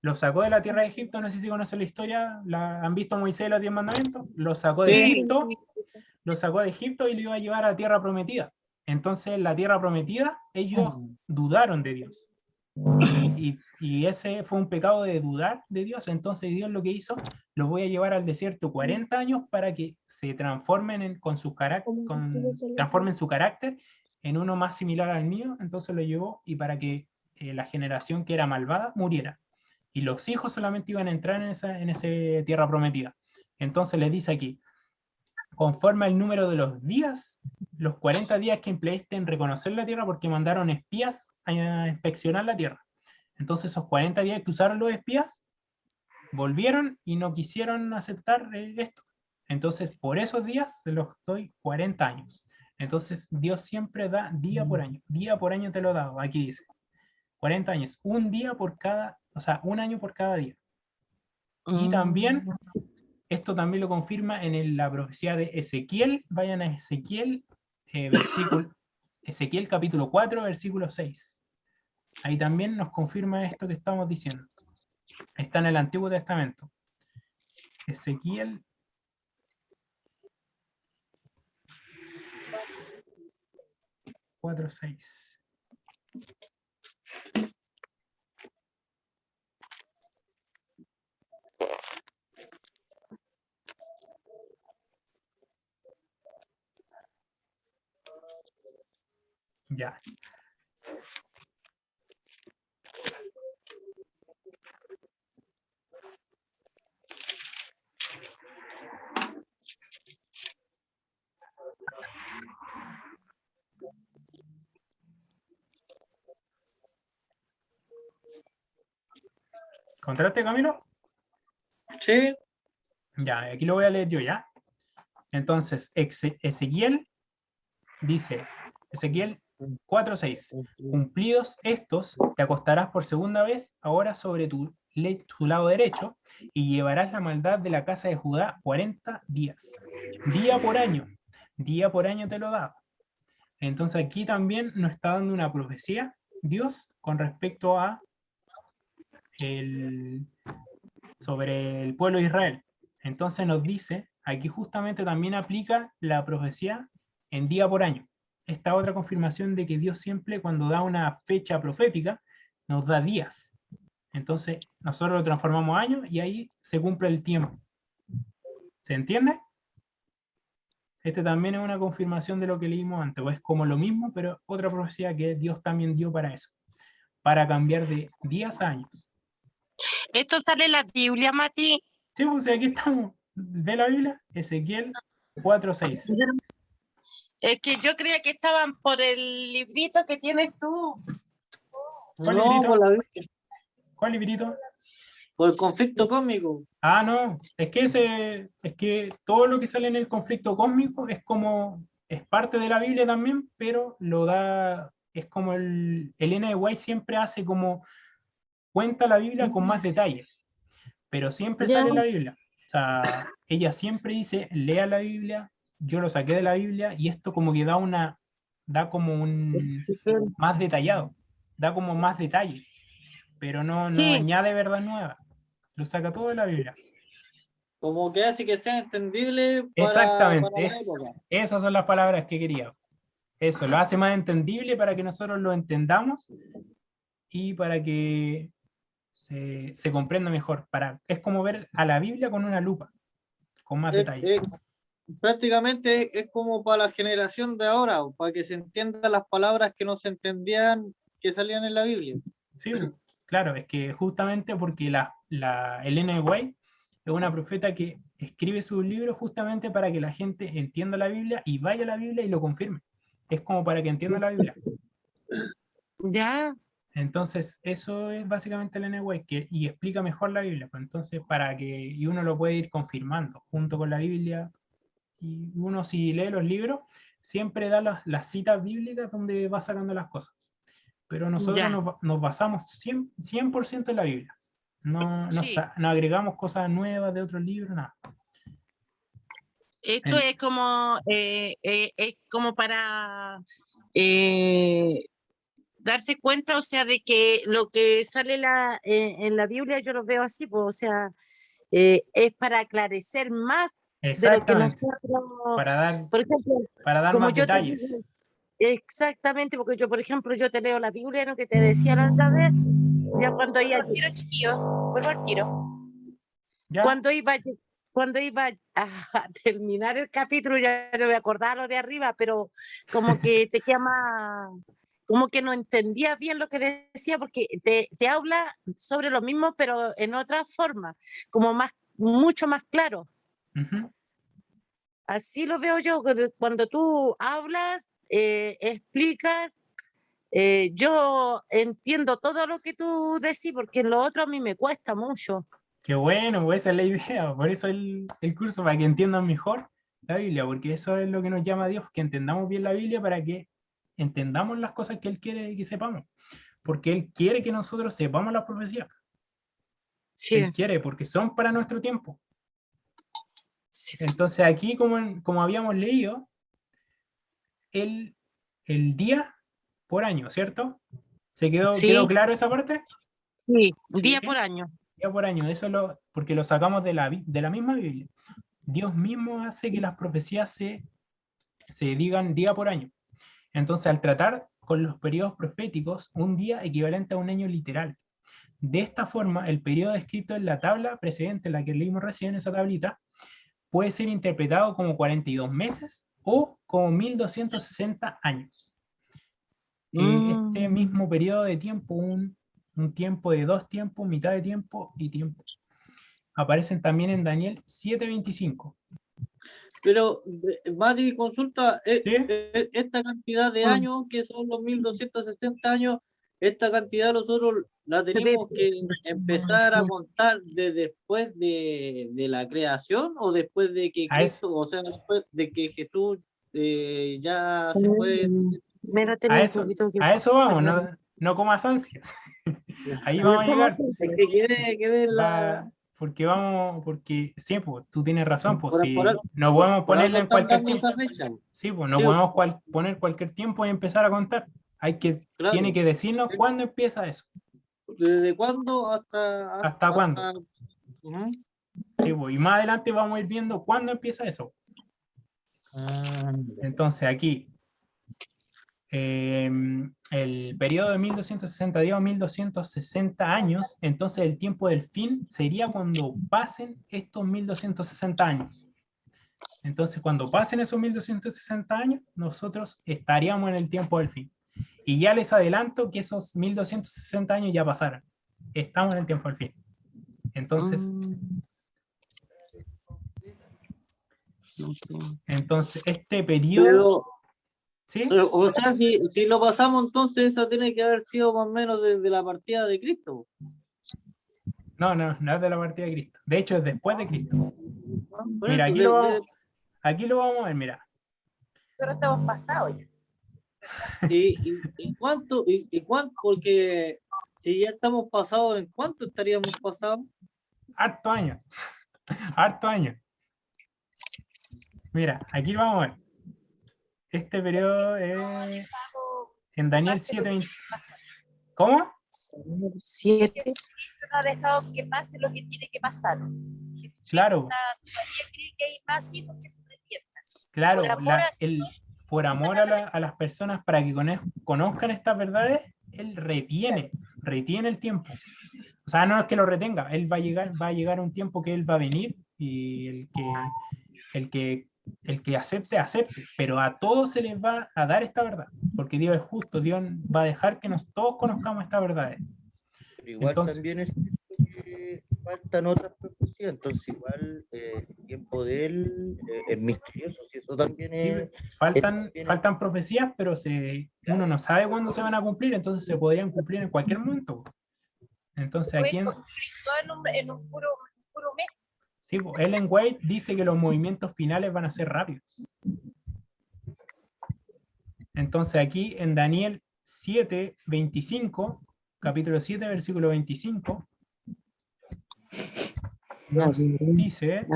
lo sacó de la tierra de Egipto, no sé si conocen la historia, ¿han visto a Moisés los 10 mandamientos? Lo sacó de Egipto, y lo iba a llevar a la tierra prometida. Entonces, en la tierra prometida, ellos dudaron de Dios. Y ese fue un pecado de dudar de Dios. Entonces Dios lo que hizo, los voy a llevar al desierto 40 años para que se transformen transformen su carácter en uno más similar al mío. Entonces lo llevó y para que la generación que era malvada muriera. Y los hijos solamente iban a entrar en esa tierra prometida. Entonces les dice aquí, conforme al número de los días, los 40 días que empleaste en reconocer la tierra porque mandaron espías a inspeccionar la tierra. Entonces esos 40 días que usaron los espías, volvieron y no quisieron aceptar esto. Entonces por esos días se los doy 40 años. Entonces Dios siempre da día por año te lo he dado, aquí dice. 40 años, un día por cada, o sea, un año por cada día. Y también esto también lo confirma en la profecía de Ezequiel. Vayan a Ezequiel, Ezequiel capítulo 4, versículo 6. Ahí también nos confirma esto que estamos diciendo. Está en el Antiguo Testamento. Ezequiel 4:6. Ya. ¿Contraste, Camilo? Sí, Ya, aquí lo voy a leer yo, ¿ya? Entonces, Ezequiel dice, Ezequiel 4:6, cumplidos estos, te acostarás por segunda vez ahora sobre tu lado derecho y llevarás la maldad de la casa de Judá 40 días. Día por año te lo da. Entonces aquí también nos está dando una profecía Dios con respecto a sobre el pueblo de Israel. Entonces nos dice, aquí justamente también aplica la profecía en día por año. Esta otra confirmación de que Dios siempre cuando da una fecha profética nos da días. Entonces nosotros lo transformamos a años y ahí se cumple el tiempo. ¿Se entiende? Este también es una confirmación de lo que leímos antes, pues es como lo mismo, pero otra profecía que Dios también dio para eso, para cambiar de días a años. Esto sale en la Biblia, Mati. Sí, pues aquí estamos, de la Biblia, Ezequiel 4:6. Es que yo creía que estaban por el librito que tienes tú. ¿Cuál No, librito? por la Biblia, ¿Cuál librito? por el conflicto cósmico. Ah, no, es que todo lo que sale en el conflicto cósmico es parte de la Biblia también, pero lo da, es como el N. White siempre hace como, cuenta la Biblia con más detalle, pero siempre Ya. sale en la Biblia. O sea, ella siempre dice, lea la Biblia, yo lo saqué de la Biblia, y esto como que da como un más detallado, da como más detalles, pero no Sí, añade verdad nueva, lo saca todo de la Biblia. Como que hace que sea entendible para Exactamente, la época. esas son las palabras que quería. Eso, lo hace más entendible para que nosotros lo entendamos y para que se comprenda mejor. Es como ver a la Biblia con una lupa, con más detalle. Prácticamente es como para la generación de ahora, o para que se entiendan las palabras que no se entendían que salían en la Biblia. Sí, claro, es que justamente porque Elena de White es una profeta que escribe sus libros justamente para que la gente entienda la Biblia y vaya a la Biblia y lo confirme. Es como para que entienda la Biblia. ya. Entonces, eso es básicamente el White, y explica mejor la Biblia. Pues entonces, y uno lo puede ir confirmando junto con la Biblia. Y uno, si lee los libros, siempre da las citas bíblicas donde va sacando las cosas. Pero nosotros Ya. nos basamos 100% en la Biblia. Sí. No agregamos cosas nuevas de otros libros, nada. Esto es como para darse cuenta, o sea, de que lo que sale en la Biblia yo lo veo así, pues, o sea, es para aclarecer más de lo que Exactamente. nosotros, Para por ejemplo, dar como más yo te detalles. digo, exactamente, porque yo, por ejemplo, yo te leo la Biblia, lo que te decía la otra vez, ya cuando iba, Vuelvo al tiro, chiquillo. Vuelvo al tiro. ¿Ya? cuando iba a terminar el capítulo, ya no me acordaba lo de arriba, pero como que te queda más, como que no entendía bien lo que decía, porque te habla sobre lo mismo, pero en otra forma, como mucho más claro. Ujú. Así lo veo yo, cuando tú hablas, explicas, yo entiendo todo lo que tú decís, porque en lo otro a mí me cuesta mucho. Qué bueno, pues esa es la idea. Por eso el curso, para que entiendan mejor la Biblia, porque eso es lo que nos llama a Dios, que entendamos bien la Biblia para que entendamos las cosas que Él quiere que sepamos. Porque Él quiere que nosotros sepamos las profecías. Sí, Él quiere, porque son para nuestro tiempo. sí. Entonces aquí, como habíamos leído, el día por año, ¿cierto? ¿Quedó Sí, claro esa parte? sí, Sí. día por año. Día por año, porque lo sacamos de la misma Biblia. Dios mismo hace que las profecías se digan día por año. Entonces, al tratar con los periodos proféticos, un día equivalente a un año literal. De esta forma, el periodo descrito en la tabla precedente, la que leímos recién, esa tablita, puede ser interpretado como 42 meses o como 1260 años. Este mismo periodo de tiempo, un tiempo de 2 tiempos, mitad de tiempo y tiempo, aparecen también en Daniel 7:25. Pero, Mati, consulta, ¿Sí? esta cantidad de años, que son los 1260 años, esta cantidad nosotros la tenemos que empezar a contar después de la creación o después de que A eso, Cristo, o sea, después de que Jesús ya se fue. Mira, tenía un poquito que... a eso vamos, no comas ansia. Ahí vamos a llegar. Es que quiere la... Porque sí, pues, tú tienes razón, pues si por- no podemos por algo ponerla en están cualquier dando tiempo. esa fecha. Sí, pues no Sí, podemos poner cualquier tiempo y empezar a contar. claro. Tiene que decirnos cuándo empieza eso. ¿Desde cuándo hasta... ¿Hasta cuándo? Ujú. Sí, pues, y más adelante vamos a ir viendo cuándo empieza eso. Entonces aquí, el periodo de 1260 días o 1260 años, entonces el tiempo del fin sería cuando pasen estos 1260 años. Entonces cuando pasen esos 1260 años, nosotros estaríamos en el tiempo del fin. Y ya les adelanto que esos 1260 años ya pasaron. Estamos en el tiempo del fin. Entonces, este periodo... Pero, ¿Sí? o sea, si lo pasamos, entonces eso tiene que haber sido más o menos desde la partida de Cristo. No es de la partida de Cristo. De hecho, es después de Cristo. Por Mira, eso, aquí lo vamos a ver, mira. Nosotros estamos pasados ya. ¿Y cuánto? ¿Y cuánto? Porque si ya estamos pasados, ¿en cuánto estaríamos pasados? Harto años. Harto años. Mira, aquí lo vamos a ver. Este periodo es en Daniel 7:20. ¿Cómo? 7. Cristo no ha dejado que pase lo que tiene que pasar. Claro. Todavía cree que hay más hijos que se despiertan. Claro, Por amor por amor a las personas para que conozcan estas verdades, él retiene el tiempo. O sea, no es que lo retenga, él va a llegar un tiempo que él va a venir y el que acepte, pero a todos se les va a dar esta verdad, porque Dios es justo, Dios va a dejar que todos conozcamos estas verdades. Pero igual Entonces, también es que faltan otras profecías, entonces igual el tiempo de él es misterioso, y eso también es... faltan profecías, pero uno no sabe cuándo se van a cumplir, entonces se podrían cumplir en cualquier momento. Entonces aquí todo en un puro mes. sí, Ellen White dice que los movimientos finales van a ser rápidos. Entonces aquí en Daniel 7:25, capítulo 7, versículo 25, nos dice,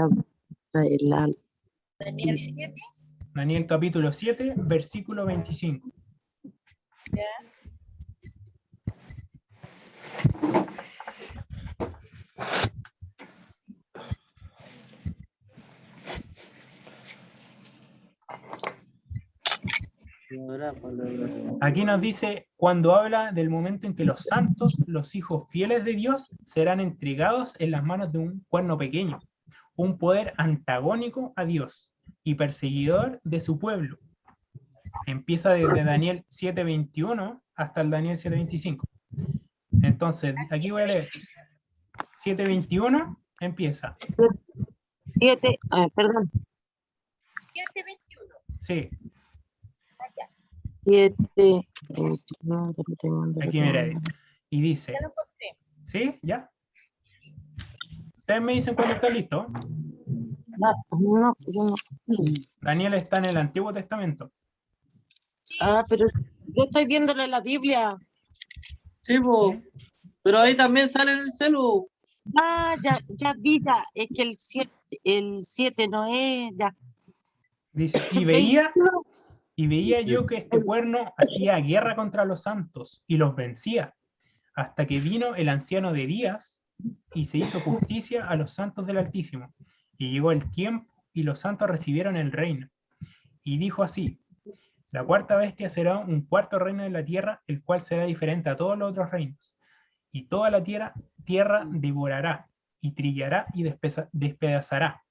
Daniel 7, Daniel capítulo 7, versículo 25. ya. Aquí nos dice, cuando habla del momento en que los santos, los hijos fieles de Dios, serán entregados en las manos de un cuerno pequeño, un poder antagónico a Dios y perseguidor de su pueblo. Empieza desde Daniel 7:21 hasta el Daniel 7:25. Entonces, aquí voy a leer. 7:21 empieza. 7, perdón. 7:21. Sí, 7, 21. aquí mira. Y dice, Ya lo encontré. ¿sí? ¿Ya? Ustedes me dicen cuando está listo. No, yo no. Daniel está en el Antiguo Testamento. Pero yo estoy viéndole la Biblia. Sí, po. Pero ahí también sale en el celu. Ya vi, ya. Es que el 7 no es, ya. Dice, y veía yo que este cuerno hacía guerra contra los santos y los vencía, hasta que vino el anciano de días y se hizo justicia a los santos del Altísimo. Y llegó el tiempo y los santos recibieron el reino. Y dijo así, la cuarta bestia será un cuarto reino de la tierra, el cual será diferente a todos los otros reinos. Y toda la tierra devorará, y trillará y despedazará.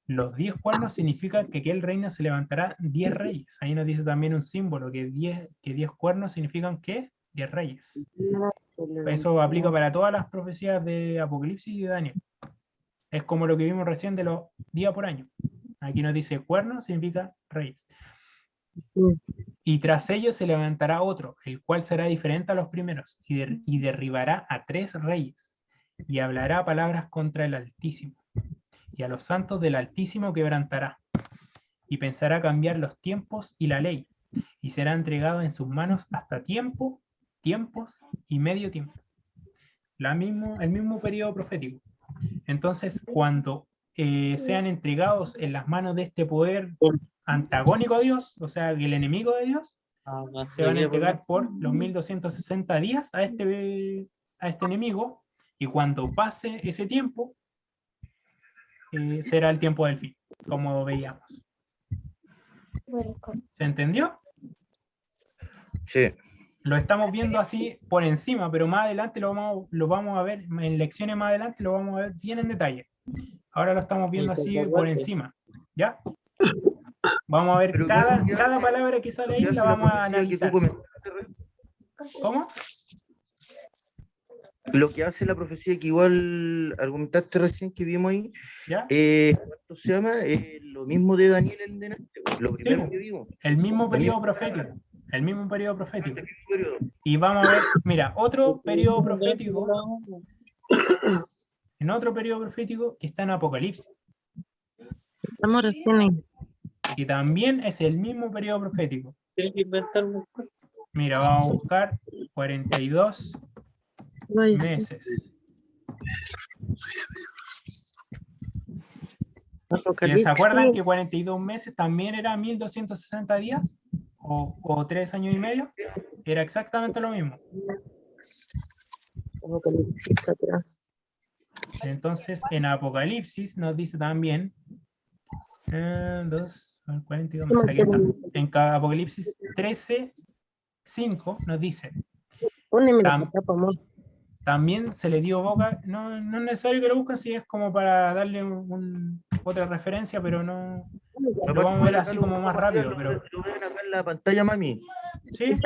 Los 10 cuernos significan que aquel reino se levantará 10 reyes. Ahí nos dice también un símbolo, que 10 cuernos significan ¿qué? 10 reyes. Eso aplica para todas las profecías de Apocalipsis y de Daniel. Es como lo que vimos recién de los días por año. Aquí nos dice cuerno significa reyes. Y tras ellos se levantará otro, el cual será diferente a los primeros, y derribará a 3 reyes, y hablará palabras contra el Altísimo, y a los santos del Altísimo quebrantará, y pensará cambiar los tiempos y la ley, y será entregado en sus manos hasta tiempos y medio tiempo. El mismo periodo profético. Entonces, cuando sean entregados en las manos de este poder antagónico a Dios, o sea, el enemigo de Dios, se van a entregar por los 1260 días a este enemigo, y cuando pase ese tiempo, será el tiempo del fin, como veíamos. ¿Se entendió? Sí. Lo estamos viendo así por encima, pero más adelante lo vamos a ver, en lecciones más adelante lo vamos a ver bien en detalle. Ahora lo estamos viendo así por encima, ¿ya? Vamos a ver Pero cada palabra que sale ahí, la vamos a analizar. ¿Cómo? Lo que hace la profecía que igual argumentaste recién que vimos ahí, ¿Ya? ¿cuánto se llama? Lo mismo de Daniel en delante, lo primero Sí, que vimos. el mismo periodo profético. El mismo periodo profético. Y vamos a ver, mira, otro periodo profético, en otro periodo profético que está en Apocalipsis. Estamos recién. Y también es el mismo periodo profético. Tienes que inventarlo. Mira, vamos a buscar 42 meses. ¿Se acuerdan que 42 meses también era 1260 días? ¿O 3 años y medio? Era exactamente lo mismo. Entonces, en Apocalipsis nos dice también 42 meses, aquí está. En Apocalipsis 13:5 nos dice también se le dio boca, no es necesario que lo busquen, si es como para darle otra referencia, pero no lo vamos a ver así como más rápido. Pero lo ven acá en la pantalla, mami. sí,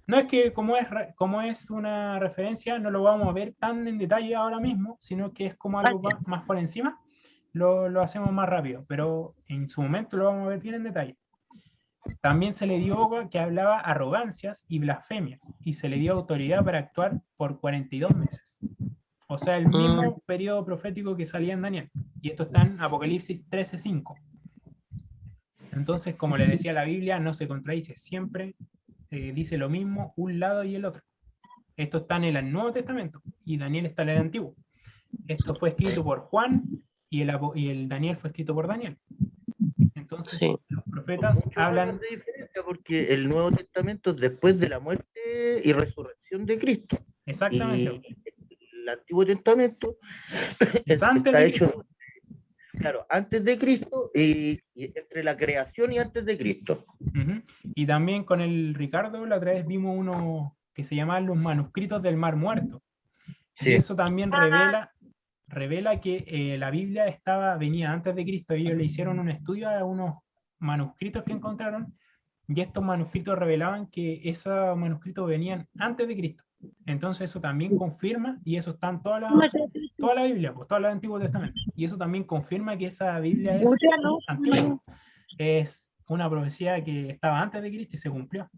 no es que como es una referencia, no lo vamos a ver tan en detalle ahora mismo, sino que es como algo más por encima, lo hacemos más rápido, pero en su momento lo vamos a ver bien en detalle. También se le dio boca que hablaba arrogancias y blasfemias, y se le dio autoridad para actuar por 42 meses. O sea, el mismo periodo profético que salía en Daniel. Y esto está en Apocalipsis 13:5. Entonces, como le decía la Biblia, no se contradice. Siempre dice lo mismo un lado y el otro. Esto está en el Nuevo Testamento y Daniel está en el Antiguo. Esto fue escrito por Juan y el Daniel fue escrito por Daniel. Entonces, sí, los profetas hablan de diferencia porque el Nuevo Testamento es después de la muerte y resurrección de Cristo. Exactamente. Y el Antiguo Testamento está hecho, claro, antes de Cristo y entre la creación y antes de Cristo. Y también con el Ricardo la otra vez vimos uno que se llamaban los manuscritos del Mar Muerto. Sí. Y eso también revela que la Biblia venía antes de Cristo. Ellos le hicieron un estudio a unos manuscritos que encontraron, y estos manuscritos revelaban que esos manuscritos venían antes de Cristo. Entonces eso también confirma, y eso está en toda la Biblia, pues, todo el Antiguo Testamento, y eso también confirma que esa Biblia es antigua. Es una profecía que estaba antes de Cristo y se cumplió.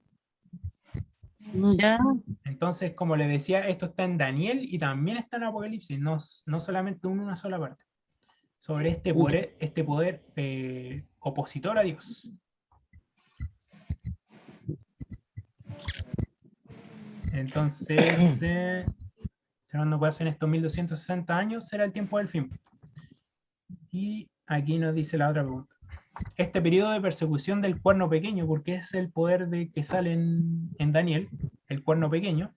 Ya. Entonces, como le decía, esto está en Daniel y también está en Apocalipsis, no solamente en una sola parte, sobre este poder opositor a Dios. Entonces, cuando pasen estos 1260 años, será el tiempo del fin. Y aquí nos dice la otra pregunta. Este periodo de persecución del cuerno pequeño, porque es el poder que sale en Daniel, el cuerno pequeño,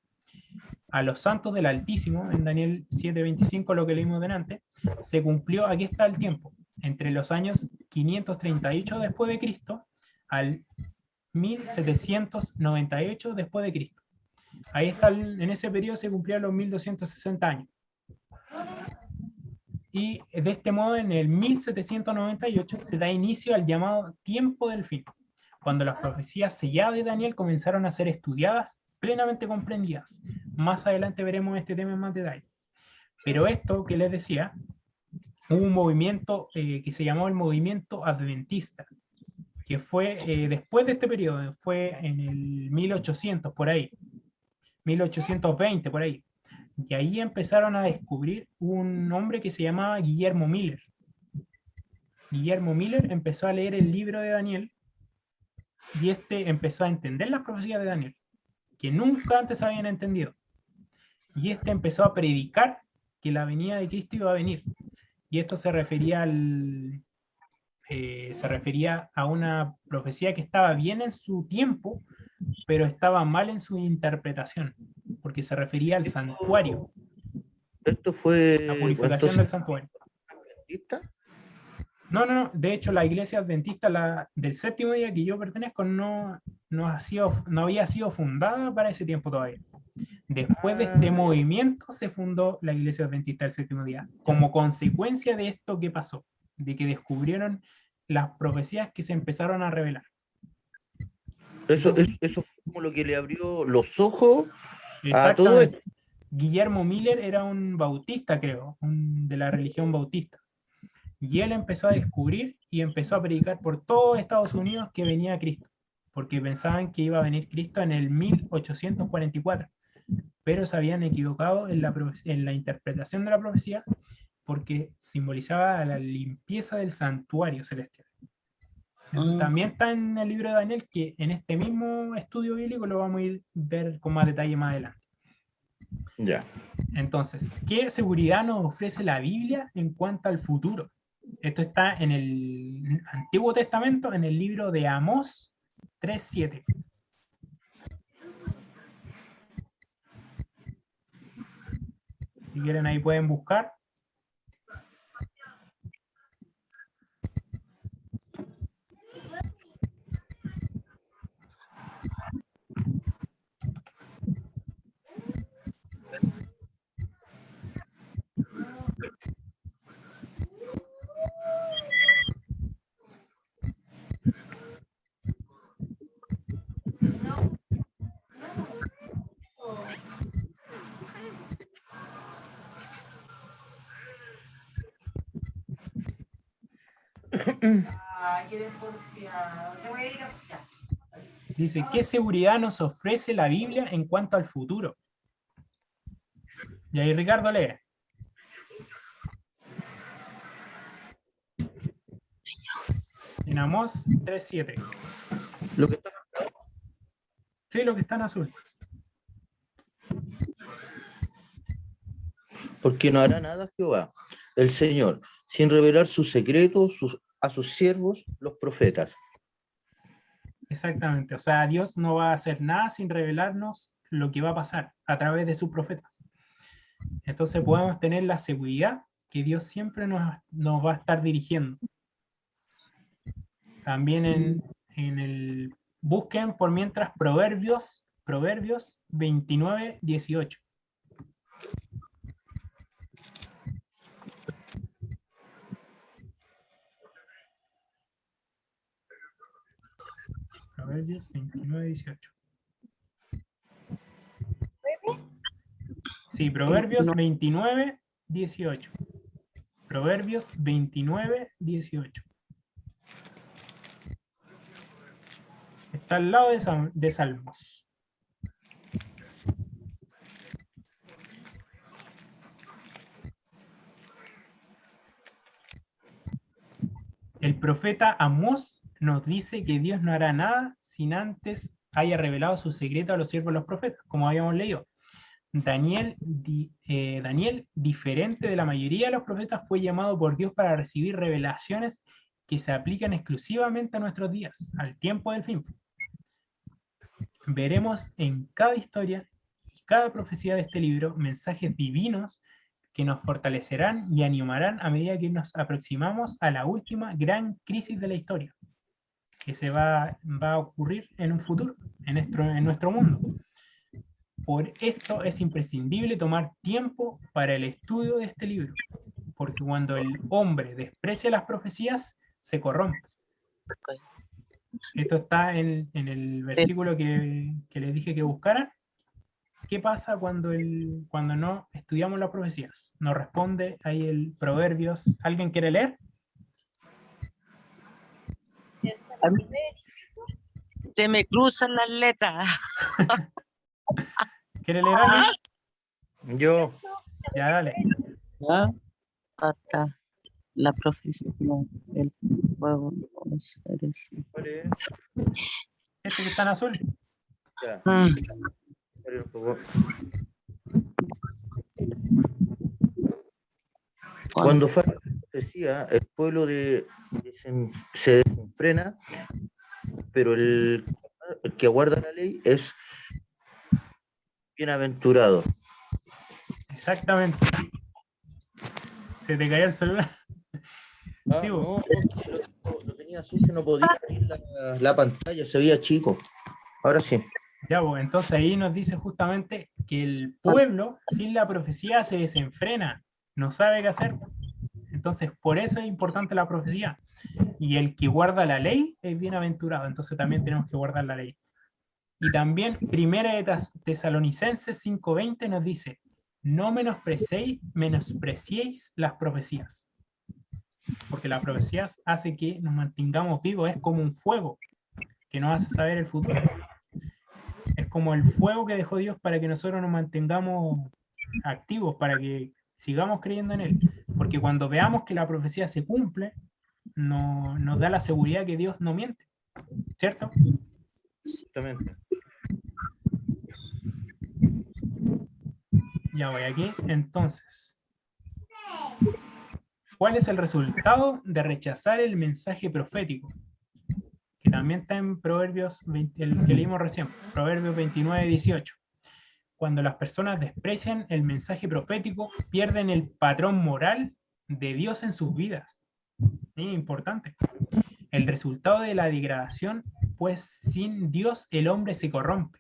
a los santos del Altísimo, en Daniel 7:25, lo que leímos delante, se cumplió, aquí está el tiempo, entre los años 538 después de Cristo al 1798 después de Cristo. Ahí está, en ese periodo se cumplieron los 1260 años. Y de este modo, en el 1798 se da inicio al llamado tiempo del fin, cuando las profecías selladas de Daniel comenzaron a ser estudiadas, plenamente comprendidas. Más adelante veremos este tema en más detalle. Pero esto que les decía, hubo un movimiento que se llamó el movimiento adventista, que fue después de este periodo, fue en el 1800, por ahí, 1820, por ahí. Y ahí empezaron a descubrir un hombre que se llamaba Guillermo Miller. Guillermo Miller empezó a leer el libro de Daniel y este empezó a entender las profecías de Daniel, que nunca antes habían entendido. Y este empezó a predicar que la venida de Cristo iba a venir. Y esto se refería a una profecía que estaba bien en su tiempo, pero estaba mal en su interpretación, porque se refería al santuario, Esto fue la purificación del santuario. ¿Adventista? No. De hecho, la iglesia adventista del séptimo día que yo pertenezco no había sido fundada para ese tiempo todavía. Después de este movimiento se fundó la iglesia adventista del séptimo día, como consecuencia de esto que pasó, de que descubrieron las profecías que se empezaron a revelar. Eso fue como lo que le abrió los ojos a todo esto. Exactamente. Guillermo Miller era un bautista, creo, de la religión bautista. Y él empezó a descubrir y empezó a predicar por todo Estados Unidos que venía Cristo, porque pensaban que iba a venir Cristo en el 1844, pero se habían equivocado en la interpretación de la profecía, porque simbolizaba la limpieza del santuario celestial. Eso también está en el libro de Daniel, que en este mismo estudio bíblico lo vamos a ir ver con más detalle más adelante. Ya. Entonces, ¿qué seguridad nos ofrece la Biblia en cuanto al futuro? Esto está en el Antiguo Testamento, en el libro de Amós 3:7. Si quieren, ahí pueden buscar. Dice, ¿qué seguridad nos ofrece la Biblia en cuanto al futuro? Y ahí Ricardo lee. En Amós 3:7. Lo que está Sí, lo que está en azul. porque no hará nada Jehová, el Señor, sin revelar sus secretos a sus siervos, los profetas. Exactamente. O sea, Dios no va a hacer nada sin revelarnos lo que va a pasar a través de sus profetas. Entonces podemos tener la seguridad que Dios siempre nos va a estar dirigiendo. También en el busquen por mientras Proverbios 29:18. Proverbios 29:18. Sí, Proverbios 29:18. Proverbios 29:18. Está al lado de Salmos. El profeta Amós nos dice que Dios no hará nada sin antes haya revelado su secreto a los siervos de los profetas, como habíamos leído. Daniel, diferente de la mayoría de los profetas, fue llamado por Dios para recibir revelaciones que se aplican exclusivamente a nuestros días, al tiempo del fin. Veremos en cada historia y cada profecía de este libro mensajes divinos que nos fortalecerán y animarán a medida que nos aproximamos a la última gran crisis de la historia, que se va a ocurrir en un futuro, en nuestro mundo. Por esto es imprescindible tomar tiempo para el estudio de este libro, porque cuando el hombre desprecia las profecías, se corrompe. Esto está en el versículo que les dije que buscaran. ¿Qué pasa cuando no estudiamos las profecías? Nos responde ahí el Proverbios. ¿Alguien quiere leer? A mí se me cruzan las letras. ¿Quiere leer algo? Yo, Ya, dale. ¿Ah? Hasta la profecía, no, el fuego, los seres. Este que está en azul. ya, Mm, espera un poco. Cuando falla la profecía, el pueblo se desenfrena, pero el que guarda la ley es bienaventurado. Exactamente. Se te cayó el celular. Sí, vos. No, lo tenía sucio, no podía abrir la pantalla, se veía chico. Ahora sí. Ya, pues, entonces ahí nos dice justamente que el pueblo sin la profecía se desenfrena, no sabe qué hacer. Entonces, por eso es importante la profecía. Y el que guarda la ley es bienaventurado, entonces también tenemos que guardar la ley. Y también, primera de Tesalonicenses 5:20 nos dice, no menospreciéis las profecías. Porque las profecías hace que nos mantengamos vivos, es como un fuego que nos hace saber el futuro. Es como el fuego que dejó Dios para que nosotros nos mantengamos activos, para que sigamos creyendo en Él. Porque cuando veamos que la profecía se cumple, nos da la seguridad que Dios no miente. ¿Cierto? Exactamente. Ya voy aquí. Entonces, ¿cuál es el resultado de rechazar el mensaje profético? Que también está en Proverbios 20, el que leímos recién, Proverbios 29:18. Cuando las personas desprecian el mensaje profético, pierden el patrón moral de Dios en sus vidas. Es importante. El resultado de la degradación, pues sin Dios el hombre se corrompe.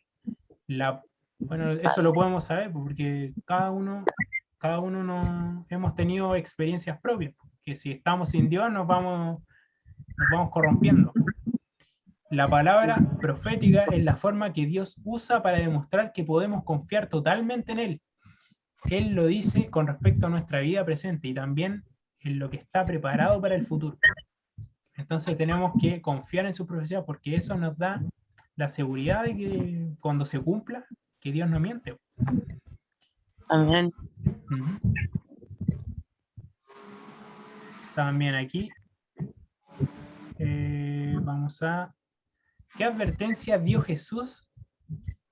Bueno, eso lo podemos saber porque cada uno hemos tenido experiencias propias, que si estamos sin Dios nos vamos corrompiendo. La palabra profética es la forma que Dios usa para demostrar que podemos confiar totalmente en Él. Él lo dice con respecto a nuestra vida presente y también en lo que está preparado para el futuro. Entonces tenemos que confiar en su profecía porque eso nos da la seguridad de que cuando se cumpla, que Dios no miente. amén. También aquí vamos a... ¿Qué advertencia dio Jesús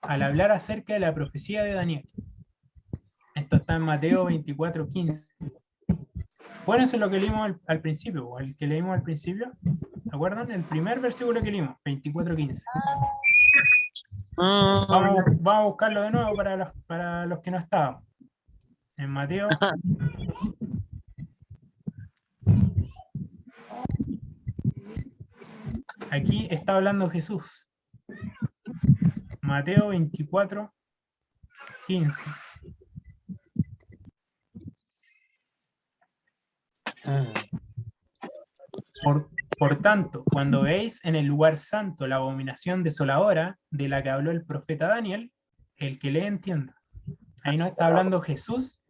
al hablar acerca de la profecía de Daniel? Esto está en Mateo 24:15. Bueno, eso es lo que leímos al principio, el que leímos al principio. ¿Se acuerdan? El primer versículo que leímos, 24:15. Vamos a buscarlo de nuevo para los que no estaban. En Mateo. Aquí está hablando Jesús. Mateo 24:15. Por tanto, cuando veis en el lugar santo la abominación desoladora de la que habló el profeta Daniel, el que lee entienda. Ahí nos está hablando Jesús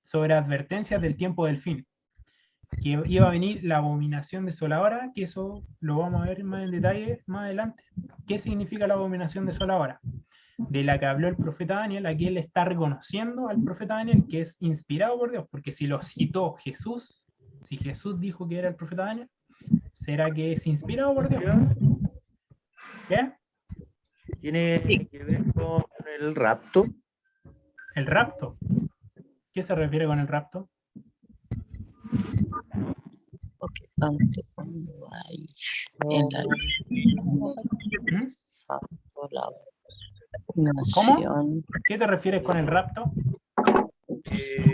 sobre advertencias del tiempo del fin. Que iba a venir la abominación desoladora, que eso lo vamos a ver más en detalle más adelante. ¿Qué significa la abominación desoladora? De la que habló el profeta Daniel, aquí él está reconociendo al profeta Daniel que es inspirado por Dios, porque si lo citó Jesús, si Jesús dijo que era el profeta Daniel, ¿será que es inspirado por Dios? ¿Qué? ¿Tiene que ver con el rapto? ¿El rapto? ¿Qué se refiere con el rapto? Porque tanto cuando hay en la santo la nación. ¿Qué te refieres con el rapto?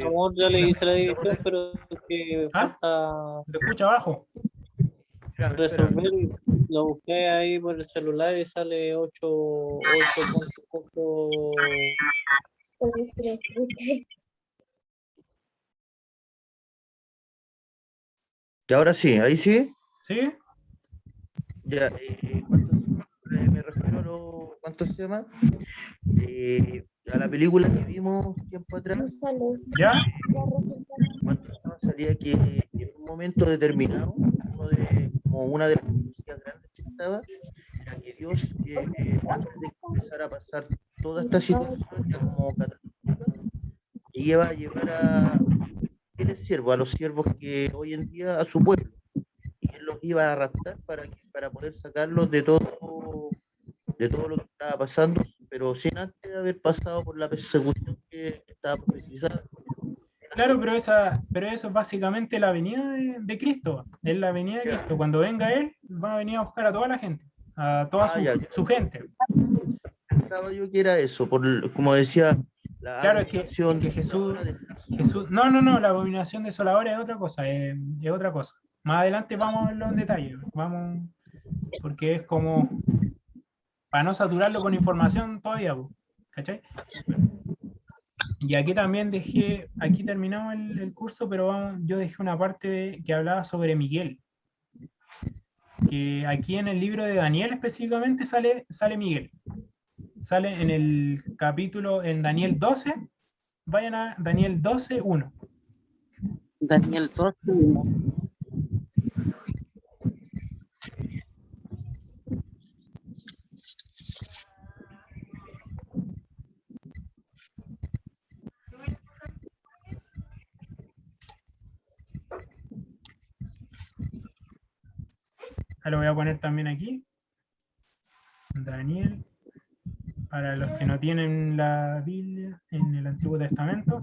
Amor, ya le hice la división, pero que falta ¿Te escucha abajo? resolver. Lo busqué ahí por el celular y sale 8.8. Y ahora sí, ahí sí. ¿Sí? Ya, me refiero a ¿cuánto se llama? A la película que vimos tiempo atrás. ¿Ya? Salía que en un momento determinado, una de las profecías grandes que está estaba era que Dios, antes de que empezara a pasar toda esta situación, ya como catastrófica, iba a llevar a a los siervos que hoy en día a su pueblo, y él los iba a raptar para poder sacarlos de todo lo que estaba pasando, pero sin antes haber pasado por la persecución que estaba profetizada. Claro, pero eso es básicamente la venida de Cristo. Es la venida de Cristo. Cuando venga Él, va a venir a buscar a toda la gente, a toda su gente. Pensaba yo que era eso, como decía, la Claro, es que Jesús, no, la abominación desoladora es otra cosa, es otra cosa. Más adelante vamos a verlo en detalle, porque es como, para no saturarlo con información todavía, ¿cachai? Y aquí también aquí terminamos el curso, pero yo dejé una parte que hablaba sobre Miguel. Que aquí en el libro de Daniel específicamente sale Miguel. Sale en el capítulo, en Daniel 12, vayan a Daniel 12, 1. Daniel 12, 1. Lo voy a poner también aquí. Daniel, para los que no tienen la Biblia en el Antiguo Testamento.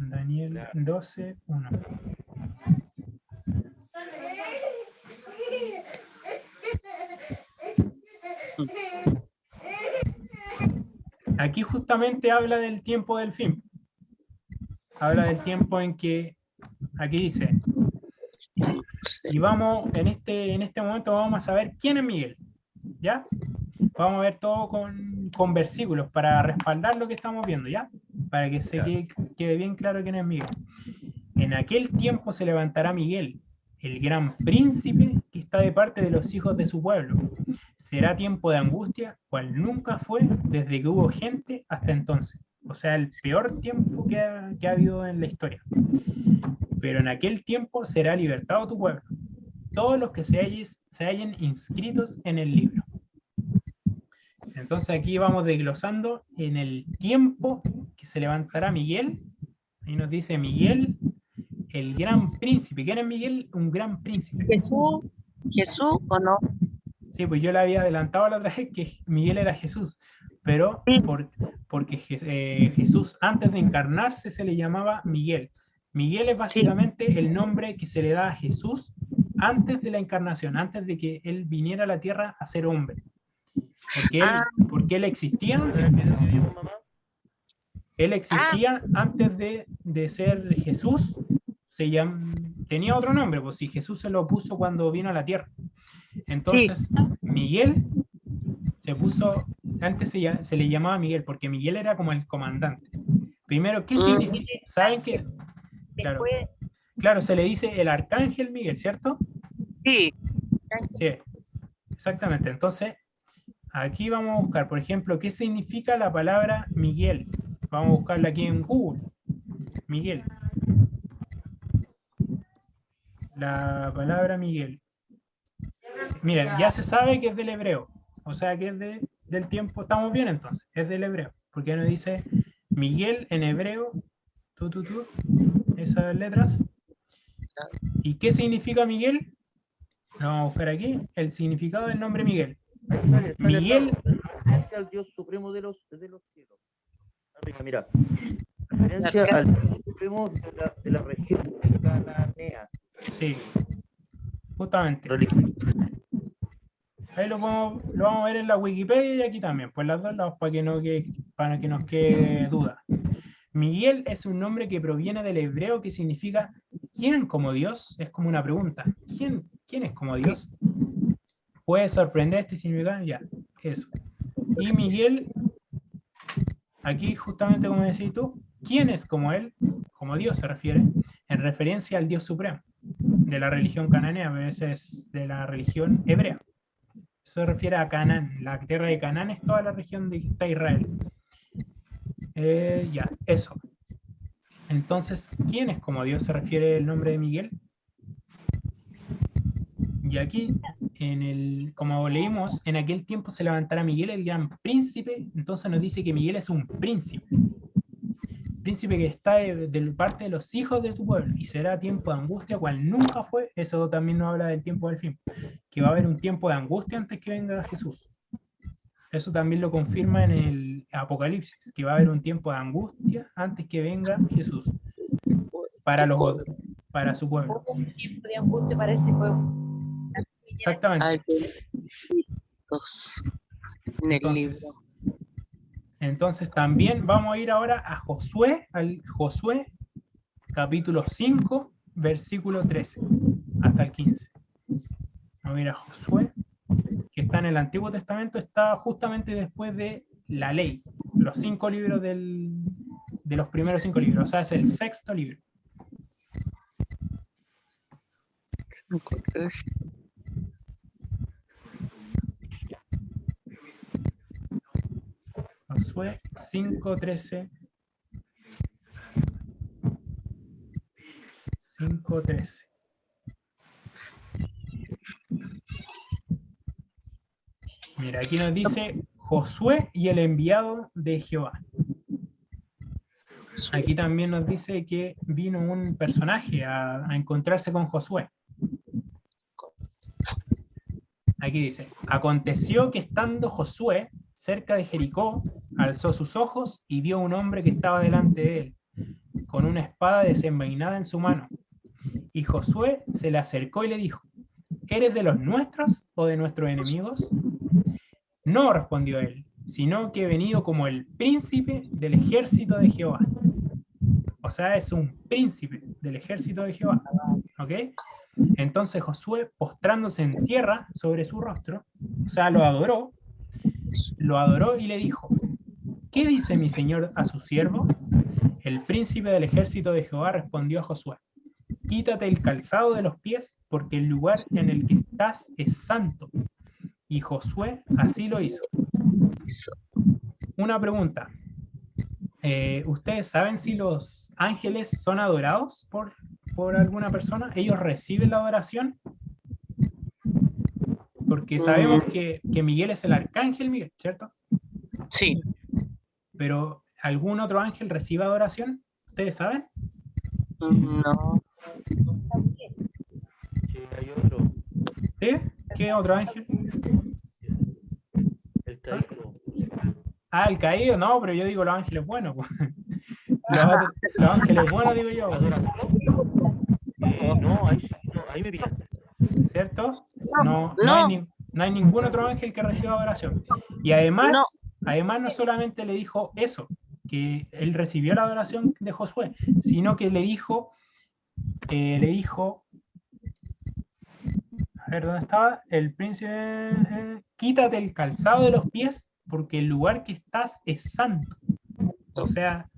Daniel 12, 1. Aquí justamente habla del tiempo del fin. Habla del tiempo en que, aquí dice, y vamos, en este momento vamos a saber quién es Miguel, ¿ya? Vamos a ver todo con versículos para respaldar lo que estamos viendo, ¿ya? Para que quede bien claro quién es Miguel. En aquel tiempo se levantará Miguel, el gran príncipe que está de parte de los hijos de su pueblo. Será tiempo de angustia, cual nunca fue desde que hubo gente hasta entonces. O sea, el peor tiempo que ha habido en la historia. Pero en aquel tiempo será libertado tu pueblo, todos los que se hallen inscritos en el libro. Entonces aquí vamos desglosando en el tiempo que se levantará Miguel. Ahí nos dice Miguel, el gran príncipe. ¿Quién es Miguel? Un gran príncipe. ¿Jesús o no? Sí, pues yo le había adelantado la otra vez que Miguel era Jesús, pero porque Jesús antes de encarnarse se le llamaba Miguel. Miguel es básicamente el nombre que se le da a Jesús antes de la encarnación, antes de que él viniera a la tierra a ser hombre. Porque él existía. Él existía antes de ser Jesús. Tenía otro nombre, pues si Jesús se lo puso cuando vino a la tierra. Entonces, Miguel se puso, antes se le llamaba Miguel, porque Miguel era como el comandante. Primero, ¿qué significa? ¿Saben qué? Claro, se le dice el arcángel Miguel, ¿cierto? Sí. Sí, exactamente. Entonces, aquí vamos a buscar, por ejemplo, ¿qué significa la palabra Miguel? Vamos a buscarla aquí en Google. Miguel. La palabra Miguel. Miren, ya se sabe que es del hebreo. O sea que es del tiempo. Estamos bien entonces. Es del hebreo. Porque nos dice Miguel en hebreo. Esas letras. ¿Y qué significa Miguel? Lo vamos a buscar aquí. El significado del nombre Miguel. Miguel. Referencia al Dios supremo de los cielos. Mira. Referencia al Dios supremo de la región cananea. Sí. Justamente. Ahí lo vamos a ver en la Wikipedia y aquí también, pues las dos lados para que nos quede duda. Miguel es un nombre que proviene del hebreo que significa ¿quién como Dios? Es como una pregunta. ¿Quién es como Dios? ¿Puede sorprender este significado? Ya, eso. Y Miguel, aquí justamente como decís tú, ¿quién es como él? Como Dios se refiere, en referencia al Dios supremo de la religión cananea, a veces de la religión hebrea. Eso se refiere a Canaán. La tierra de Canaán es toda la región de Israel. Ya, eso. Entonces, ¿quién es como Dios se refiere el nombre de Miguel? Y aquí como leímos, en aquel tiempo se levantará Miguel, el gran príncipe. Entonces nos dice que Miguel es un príncipe que está de parte de los hijos de tu pueblo, y será tiempo de angustia cual nunca fue. Eso también nos habla del tiempo del fin, que va a haber un tiempo de angustia antes que venga Jesús. Eso también lo confirma en el Apocalipsis, que va a haber un tiempo de angustia antes que venga Jesús para su pueblo. Hubo un tiempo de angustia para este pueblo. Exactamente. Ay, en el libro. Entonces también vamos a ir ahora a Josué, al Josué capítulo 5, versículo 13 hasta el 15. Vamos a ir a Josué, que está en el Antiguo Testamento, está justamente después de la ley, los 5 libros de los primeros 5 libros, o sea, es el 6º libro. Josué 5:13. 5:13. Mira, aquí nos dice Josué y el enviado de Jehová. Aquí también nos dice que vino un personaje a encontrarse con Josué. Aquí dice: aconteció que estando Josué cerca de Jericó, alzó sus ojos y vio un hombre que estaba delante de él, con una espada desenvainada en su mano. Y Josué se le acercó y le dijo: ¿eres de los nuestros o de nuestros enemigos? No, respondió él, sino que he venido como el príncipe del ejército de Jehová. O sea, es un príncipe del ejército de Jehová. ¿Ok? Entonces Josué, postrándose en tierra sobre su rostro, o sea, lo adoró y le dijo: ¿qué dice mi señor a su siervo? El príncipe del ejército de Jehová respondió a Josué: quítate el calzado de los pies, porque el lugar en el que estás es santo. Y Josué así lo hizo. Una pregunta. ¿Ustedes saben si los ángeles son adorados por alguna persona? ¿Ellos reciben la adoración? Porque sabemos que Miguel es el arcángel Miguel, ¿cierto? Sí. Pero ¿algún otro ángel recibe adoración? ¿Ustedes saben? No. Sí, hay otro. ¿Sí? ¿Qué otro ángel? El caído. Ah, el caído, no, pero yo digo los ángeles buenos. Los ángeles buenos, digo yo. No, ahí, sí, no, ahí me pillaste. ¿Cierto? No hay ningún otro ángel que reciba adoración. Y además no solamente le dijo eso, que él recibió la adoración de Josué, sino que le dijo, a ver, ¿dónde estaba? El príncipe, quítate el calzado de los pies, porque el lugar que estás es santo. O sea,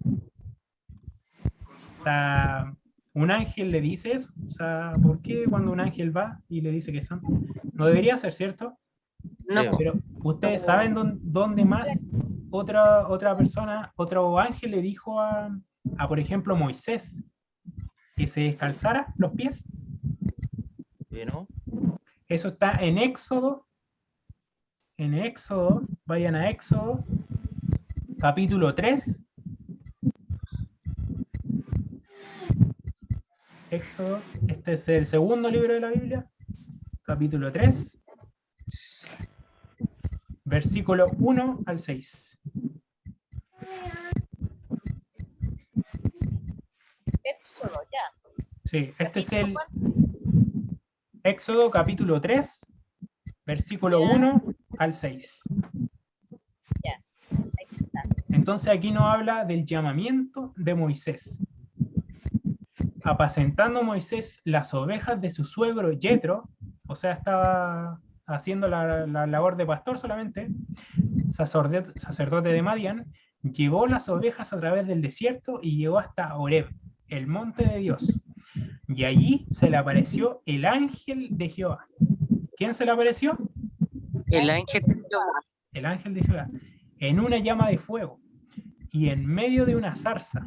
un ángel le dice eso. O sea, ¿por qué cuando un ángel va y le dice que es santo? No debería ser, ¿cierto? No. Pero ustedes saben dónde más otra persona, otro ángel le dijo a, por ejemplo, Moisés, que se descalzara los pies. ¿No? Eso está en Éxodo. En Éxodo, vayan a Éxodo, capítulo 3. Éxodo, este es el segundo libro de la Biblia, capítulo 3, versículo 1 al 6. Éxodo, ya. Sí, este es el Éxodo capítulo 3, versículo 1 al 6. Ya, ahí está. Entonces aquí nos habla del llamamiento de Moisés. Apacentando Moisés las ovejas de su suegro Yetro, o sea, estaba haciendo la labor de pastor solamente, sacerdote de Madián, llevó las ovejas a través del desierto y llegó hasta Horeb, el monte de Dios. Y allí se le apareció el ángel de Jehová. ¿Quién se le apareció? El ángel de Jehová. El ángel de Jehová, en una llama de fuego y en medio de una zarza.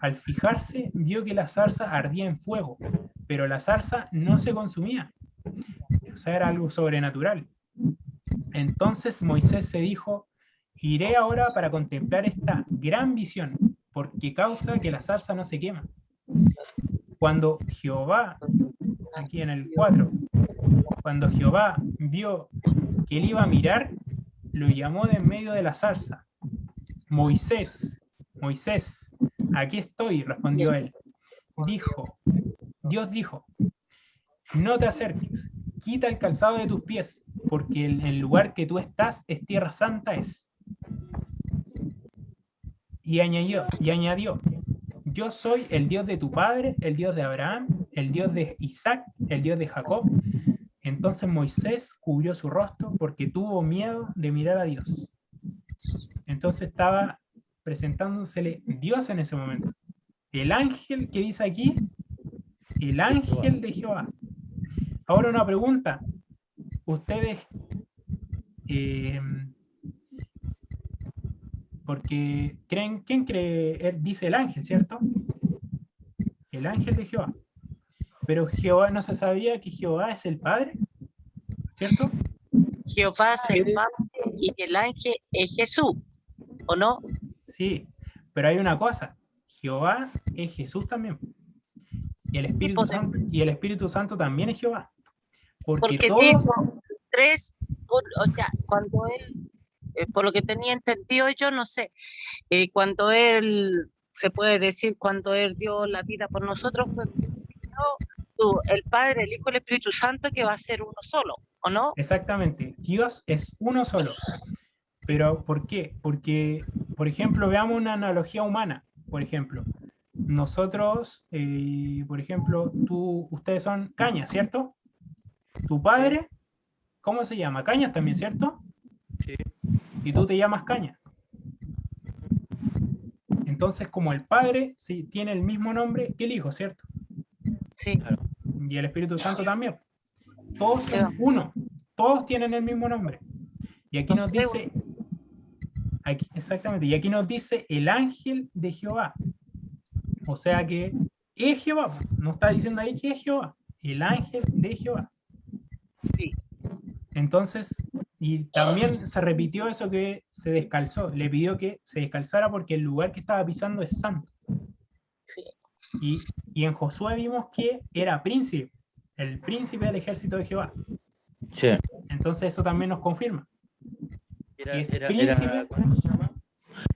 Al fijarse, vio que la zarza ardía en fuego, pero la zarza no se consumía. o sea, era algo sobrenatural. Entonces Moisés se dijo, iré ahora para contemplar esta gran visión, porque causa que la zarza no se quema. Cuando Jehová, aquí en el 4, cuando Jehová vio que él iba a mirar, lo llamó de en medio de la zarza. Moisés, Moisés, aquí estoy, respondió él. Dios dijo, no te acerques, quita el calzado de tus pies, porque el lugar que tú estás es tierra santa es. Y añadió, yo soy el Dios de tu padre, el Dios de Abraham, el Dios de Isaac, el Dios de Jacob. Entonces Moisés cubrió su rostro porque tuvo miedo de mirar a Dios. Entonces estaba presentándosele Dios en ese momento. El ángel que dice aquí, el ángel de Jehová. Ahora una pregunta. Ustedes, porque creen, ¿quién cree? Dice el ángel, ¿cierto? El ángel de Jehová. Pero Jehová, no se sabía que Jehová es el Padre, ¿cierto? Jehová es el Padre y el ángel es Jesús, ¿o no? Sí, pero hay una cosa. Jehová es Jesús también. Y el Espíritu Santo también es Jehová. Porque todos... dijo tres, o sea, cuando él, por lo que tenía entendido yo, no sé, cuando él, se puede decir, cuando él dio la vida por nosotros, fue el Padre, el Hijo y el Espíritu Santo, que va a ser uno solo, ¿o no? Exactamente, Dios es uno solo. Pero ¿por qué? Porque, por ejemplo, veamos una analogía humana. Por ejemplo, nosotros, por ejemplo, ustedes son Cañas, ¿cierto? Tu padre, ¿cómo se llama? Cañas también, ¿cierto? Sí. Y tú te llamas Cañas. Entonces, como el Padre sí, tiene el mismo nombre que el Hijo, ¿cierto? Sí. Y el Espíritu Santo también. Todos son uno. Todos tienen el mismo nombre. Y aquí nos dice... exactamente. Y aquí nos dice el ángel de Jehová. O sea que es Jehová. No está diciendo ahí que es Jehová. El ángel de Jehová. Sí. Entonces, y también se repitió eso que se descalzó. Le pidió que se descalzara porque el lugar que estaba pisando es santo. Sí. Y en Josué vimos que era príncipe. El príncipe del ejército de Jehová. Sí. Entonces eso también nos confirma. ¿Cómo se llama?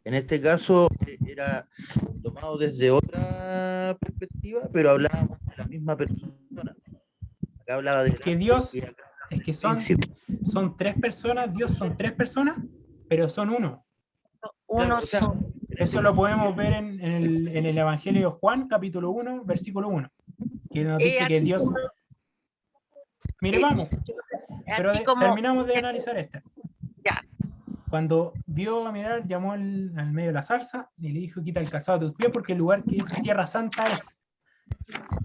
En este caso era tomado desde otra perspectiva, pero hablábamos de la misma persona. Acá hablaba de que Dios, es que son tres personas, Dios son tres personas, pero son uno. Uno solo. Eso lo podemos ver en el Evangelio de Juan, capítulo 1, versículo 1, que nos dice que Dios... Mire, vamos. Pero terminamos de analizar esta. Ya. Cuando vio a mirar, llamó al medio de la zarza y le dijo, quita el calzado de tus pies porque el lugar que es tierra santa es.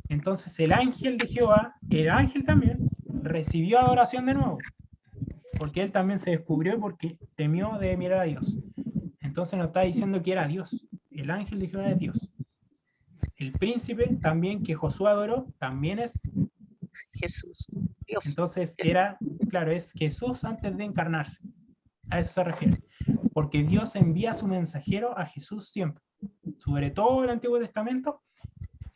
Entonces el ángel de Jehová, el ángel también, recibió adoración de nuevo. Porque él también se descubrió porque temió de mirar a Dios. Entonces nos está diciendo que era Dios. El ángel de Jehová es Dios. El príncipe también que Josué adoró, también es Jesús. Dios. Entonces era, claro, es Jesús antes de encarnarse. A eso se refiere. Porque Dios envía a su mensajero a Jesús siempre. Sobre todo el Antiguo Testamento,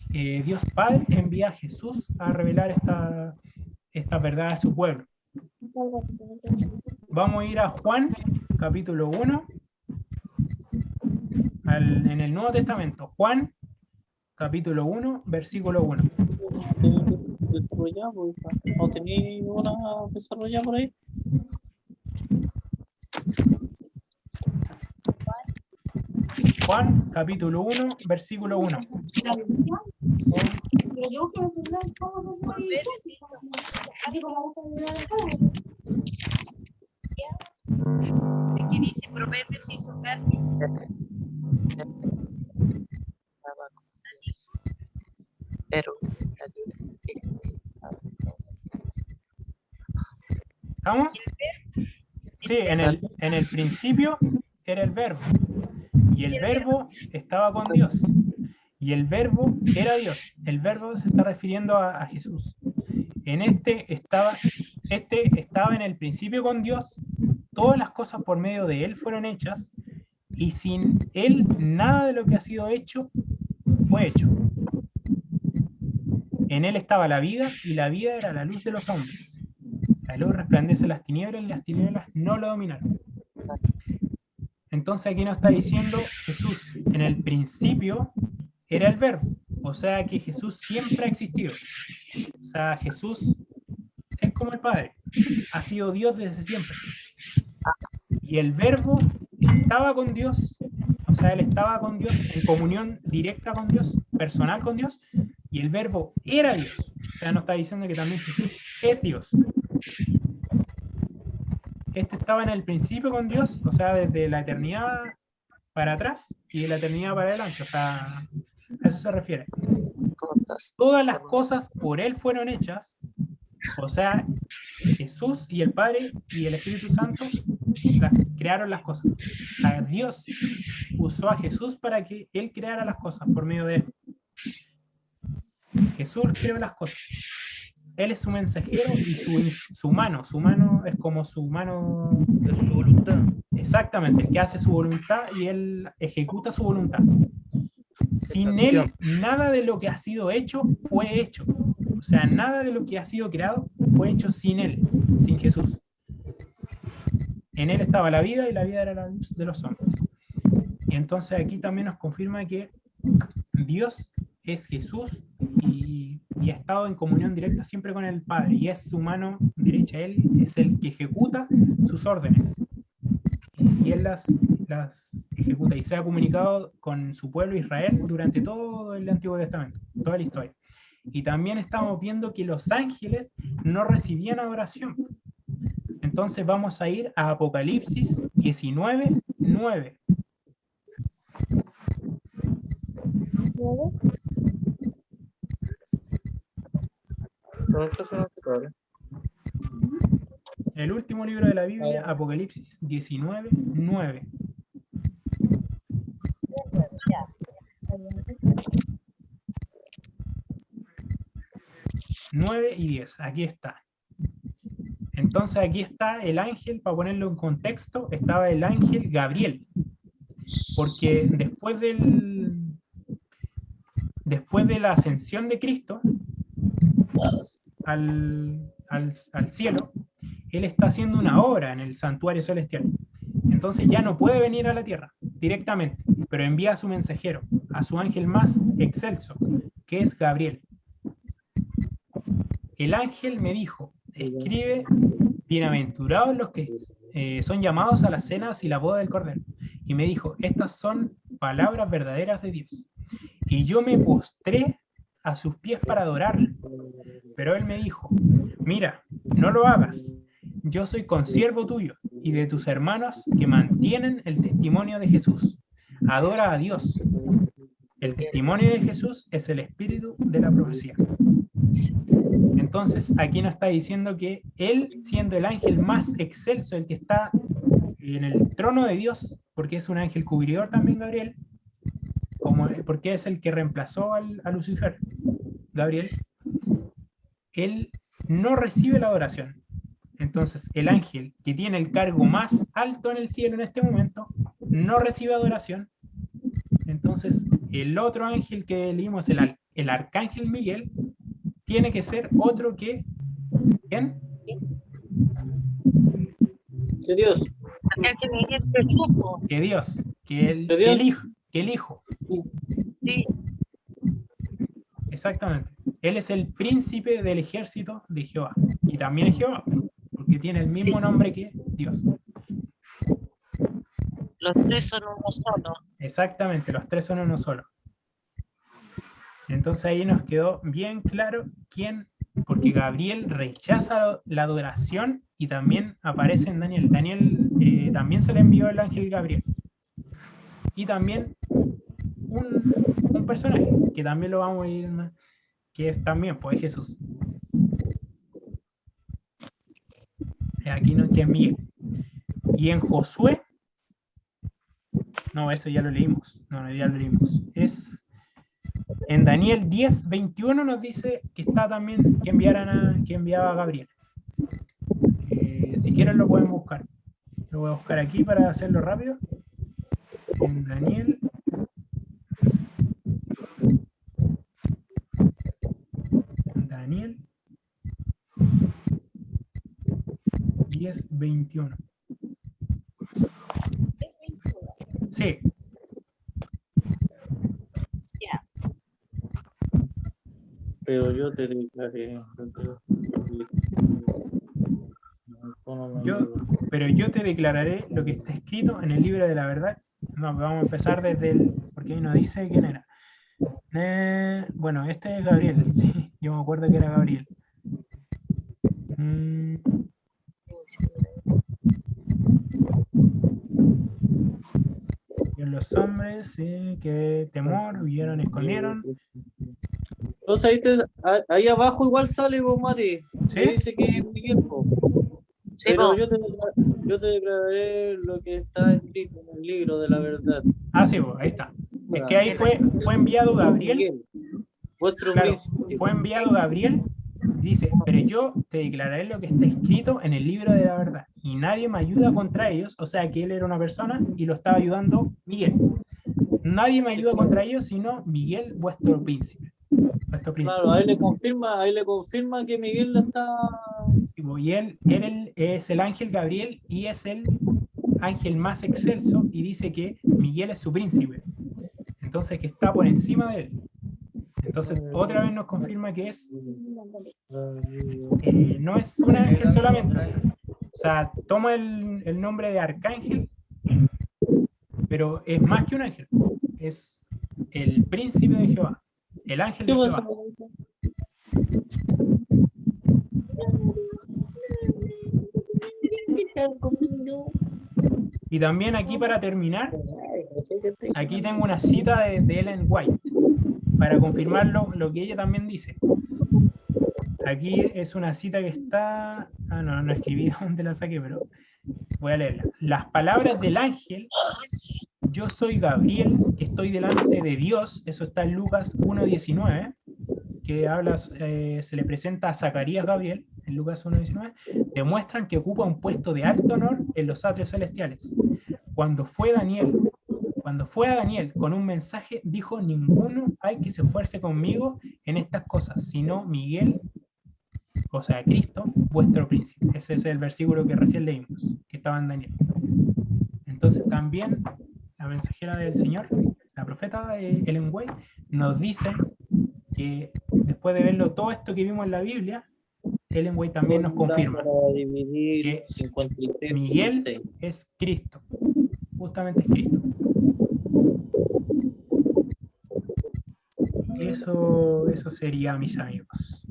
Dios Padre envía a Jesús a revelar esta verdad a su pueblo. Vamos a ir a Juan, capítulo 1, en el Nuevo Testamento. Juan, capítulo 1, versículo 1. ¿No tenéis una desarrollada por ahí? Juan, capítulo 1, versículo 1. ¿De qué dice Proverbios y su carne? Pero ¿Estamos? Sí, en el principio era el verbo. Y el verbo estaba con Dios. Y el verbo era Dios. El verbo se está refiriendo a Jesús. En este estaba Este estaba en el principio con Dios, todas las cosas por medio de él fueron hechas, y sin él nada de lo que ha sido hecho fue hecho. En él estaba la vida, y la vida era la luz de los hombres. La luz resplandece en las tinieblas, y las tinieblas no lo dominaron. Entonces aquí nos está diciendo Jesús, en el principio era el verbo, o sea que Jesús siempre ha existido. O sea, Jesús es como el Padre, ha sido Dios desde siempre. Y el verbo estaba con Dios, o sea, él estaba con Dios en comunión directa con Dios, personal con Dios, y el verbo era Dios. O sea, nos está diciendo que también Jesús es Dios. Este estaba en el principio con Dios, o sea, desde la eternidad para atrás y de la eternidad para adelante, o sea, a eso se refiere. Todas las cosas por él fueron hechas, o sea, Jesús y el Padre y el Espíritu Santo crearon las cosas. O sea, Dios usó a Jesús para que él creara las cosas por medio de él. Jesús creó las cosas. Él es su mensajero y su mano es como su mano de su voluntad. Exactamente, el que hace su voluntad y él ejecuta su voluntad. Sin él, nada de lo que ha sido hecho fue hecho. O sea, nada de lo que ha sido creado fue hecho sin él, sin Jesús. En él estaba la vida y la vida era la luz de los hombres. Y entonces aquí también nos confirma que Dios es Jesús y ha estado en comunión directa siempre con el Padre, y es su mano derecha. Él es el que ejecuta sus órdenes, y él las ejecuta, y se ha comunicado con su pueblo Israel durante todo el Antiguo Testamento, toda la historia. Y también estamos viendo que los ángeles no recibían adoración. Entonces vamos a ir a Apocalipsis 19:9. El último libro de la Biblia, Apocalipsis 19:9. 9 y 10, aquí está. Entonces aquí está el ángel, para ponerlo en contexto, estaba el ángel Gabriel, porque después de la ascensión de Cristo al cielo, él está haciendo una obra en el santuario celestial. Entonces ya no puede venir a la tierra directamente, pero envía a su mensajero, a su ángel más excelso, que es Gabriel. El ángel me dijo: escribe, bienaventurados los que son llamados a las cenas y la boda del Cordero. Y me dijo: estas son palabras verdaderas de Dios. Y yo me postré a sus pies para adorarle. Pero él me dijo: mira, no lo hagas. Yo soy consiervo tuyo y de tus hermanos que mantienen el testimonio de Jesús. Adora a Dios. El testimonio de Jesús es el espíritu de la profecía. Entonces aquí nos está diciendo que él, siendo el ángel más excelso, el que está en el trono de Dios, porque es un ángel cubridor también, Gabriel, porque es el que reemplazó a Lucifer, Gabriel, él no recibe la adoración. Entonces el ángel que tiene el cargo más alto en el cielo en este momento no recibe adoración. Entonces el otro ángel que leímos, el arcángel Miguel, tiene que ser otro que... ¿quién? Que Dios. Que Dios. Que el Hijo. Sí. Exactamente. Él es el príncipe del ejército de Jehová. Y también es Jehová, porque tiene el mismo nombre que Dios. Los tres son uno solo. Exactamente, los tres son uno solo. Entonces ahí nos quedó bien claro quién, porque Gabriel rechaza la adoración y también aparece en Daniel. Daniel también se le envió el ángel Gabriel. Y también un personaje que también lo vamos a ir, que es también, pues, Jesús. Aquí no, que es Miguel. Y en Josué, no, eso ya lo leímos. No, ya lo leímos. Es en Daniel 10:21 nos dice que está también que enviaba a Gabriel. si quieren lo pueden buscar. Lo voy a buscar aquí para hacerlo rápido. En Daniel. Daniel 10:21. Sí. Pero yo te declaré. Pero yo te declararé lo que está escrito en el libro de la verdad. No, vamos a empezar desde el... porque ahí nos dice quién era. Bueno, este es Gabriel. Sí, yo me acuerdo que era Gabriel. Y en los hombres, sí, que temor, huyeron, escondieron. Entonces ahí abajo igual sale, vos, Mati. ¿Sí? Que dice que es Miguel, po. Sí, Pero po. yo te declararé lo que está escrito en el libro de la verdad. Ah, sí, pues, ahí está. Es que ahí fue enviado Gabriel. Miguel, vuestro Claro, príncipe. fue enviado Gabriel. Dice, pero yo te declararé lo que está escrito en el libro de la verdad. Y nadie me ayuda contra ellos. O sea que él era una persona y lo estaba ayudando Miguel. Nadie me ayuda contra ellos, sino Miguel, vuestro príncipe. Claro, ahí le confirma que Miguel la está. Y él es el ángel Gabriel y es el ángel más excelso y dice que Miguel es su príncipe. Entonces que está por encima de él. Entonces otra vez nos confirma que es no es un ángel solamente. O sea, toma el nombre de arcángel, pero es más que un ángel. Es el príncipe de Jehová. El ángel de Jehová. Y también aquí para terminar, aquí tengo una cita de Ellen White para confirmar lo que ella también dice. Aquí es una cita que está... Ah, no escribí dónde la saqué, pero voy a leerla. Las palabras del ángel, yo soy Gabriel, que estoy delante de Dios, eso está en Lucas 1:19, que habla, se le presenta a Zacarías Gabriel, en Lucas 1:19, demuestran que ocupa un puesto de alto honor en los atrios celestiales. Cuando fue a Daniel con un mensaje, dijo, ninguno hay que se esfuerce conmigo en estas cosas, sino Miguel, o sea, Cristo, vuestro príncipe. Ese es el versículo que recién leímos, que estaba en Daniel. Entonces también la mensajera del Señor, la profeta Ellen White, nos dice que después de verlo todo esto que vimos en la Biblia, Ellen White también nos confirma que Miguel es Cristo, justamente es Cristo. Eso sería, mis amigos.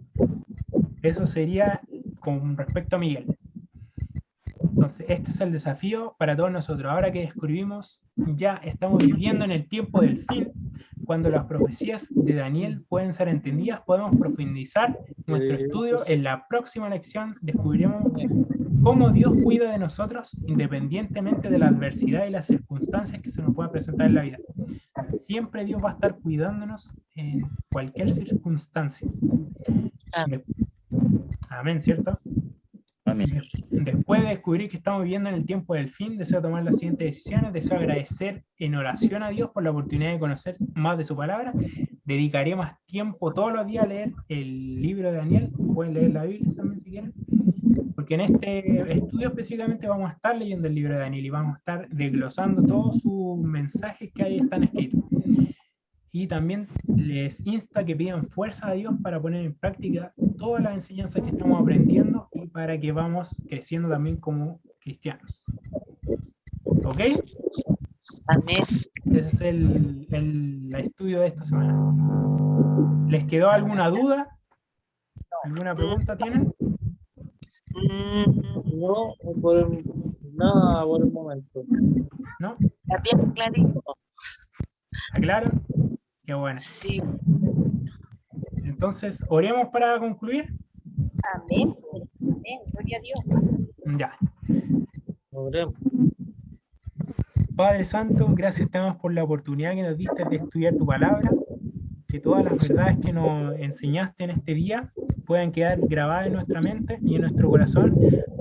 Eso sería con respecto a Miguel. Entonces, este es el desafío para todos nosotros. Ahora que descubrimos, ya estamos viviendo en el tiempo del fin, cuando las profecías de Daniel pueden ser entendidas, podemos profundizar nuestro estudio. En la próxima lección descubriremos cómo Dios cuida de nosotros independientemente de la adversidad y las circunstancias que se nos puedan presentar en la vida. Siempre Dios va a estar cuidándonos en cualquier circunstancia. Amén, ¿cierto? Amén. Después de descubrir que estamos viviendo en el tiempo del fin, deseo tomar las siguientes decisiones. Deseo agradecer en oración a Dios por la oportunidad de conocer más de su palabra. Dedicaré más tiempo todos los días a leer el libro de Daniel. Pueden leer la Biblia también si quieren, porque en este estudio específicamente vamos a estar leyendo el libro de Daniel y vamos a estar desglosando todos sus mensajes que ahí están escritos. Y también les insta que pidan fuerza a Dios para poner en práctica todas las enseñanzas que estamos aprendiendo y para que vamos creciendo también como cristianos. ¿Ok? Amén. Ese es el estudio de esta semana. ¿Les quedó alguna duda? ¿Alguna pregunta tienen? No, nada por el momento. ¿No? Está bien clarito. ¿Está claro? Qué bueno. Sí. Entonces, oremos para concluir. Amén. Amén. Gloria a Dios. Ya. Oremos. Padre Santo, gracias te damos por la oportunidad que nos diste de estudiar tu palabra, que todas las verdades que nos enseñaste en este día puedan quedar grabadas en nuestra mente y en nuestro corazón,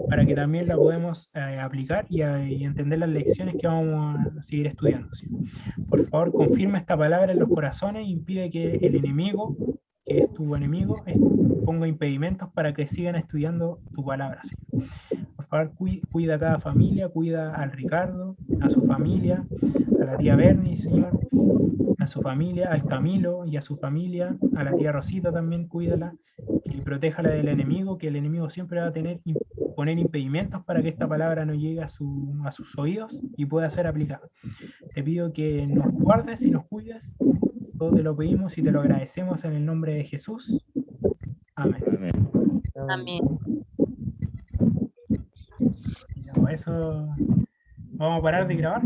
para que también la podamos aplicar y entender las lecciones que vamos a seguir estudiando, ¿sí? Por favor, confirma esta palabra en los corazones e impide que el enemigo, que es tu enemigo, ponga impedimentos para que sigan estudiando tu palabra, ¿sí? Por favor, cuida a cada familia, cuida al Ricardo, a su familia, a la tía Bernie, Señor, a su familia, al Camilo y a su familia, a la tía Rosita también, cuídala, que protéjala del enemigo, que el enemigo siempre va a poner impedimentos para que esta palabra no llegue a sus oídos y pueda ser aplicada. Te pido que nos guardes y nos cuides, todo te lo pedimos y te lo agradecemos en el nombre de Jesús. Amén. Amén. Amén. Ya, eso, vamos a parar de grabar.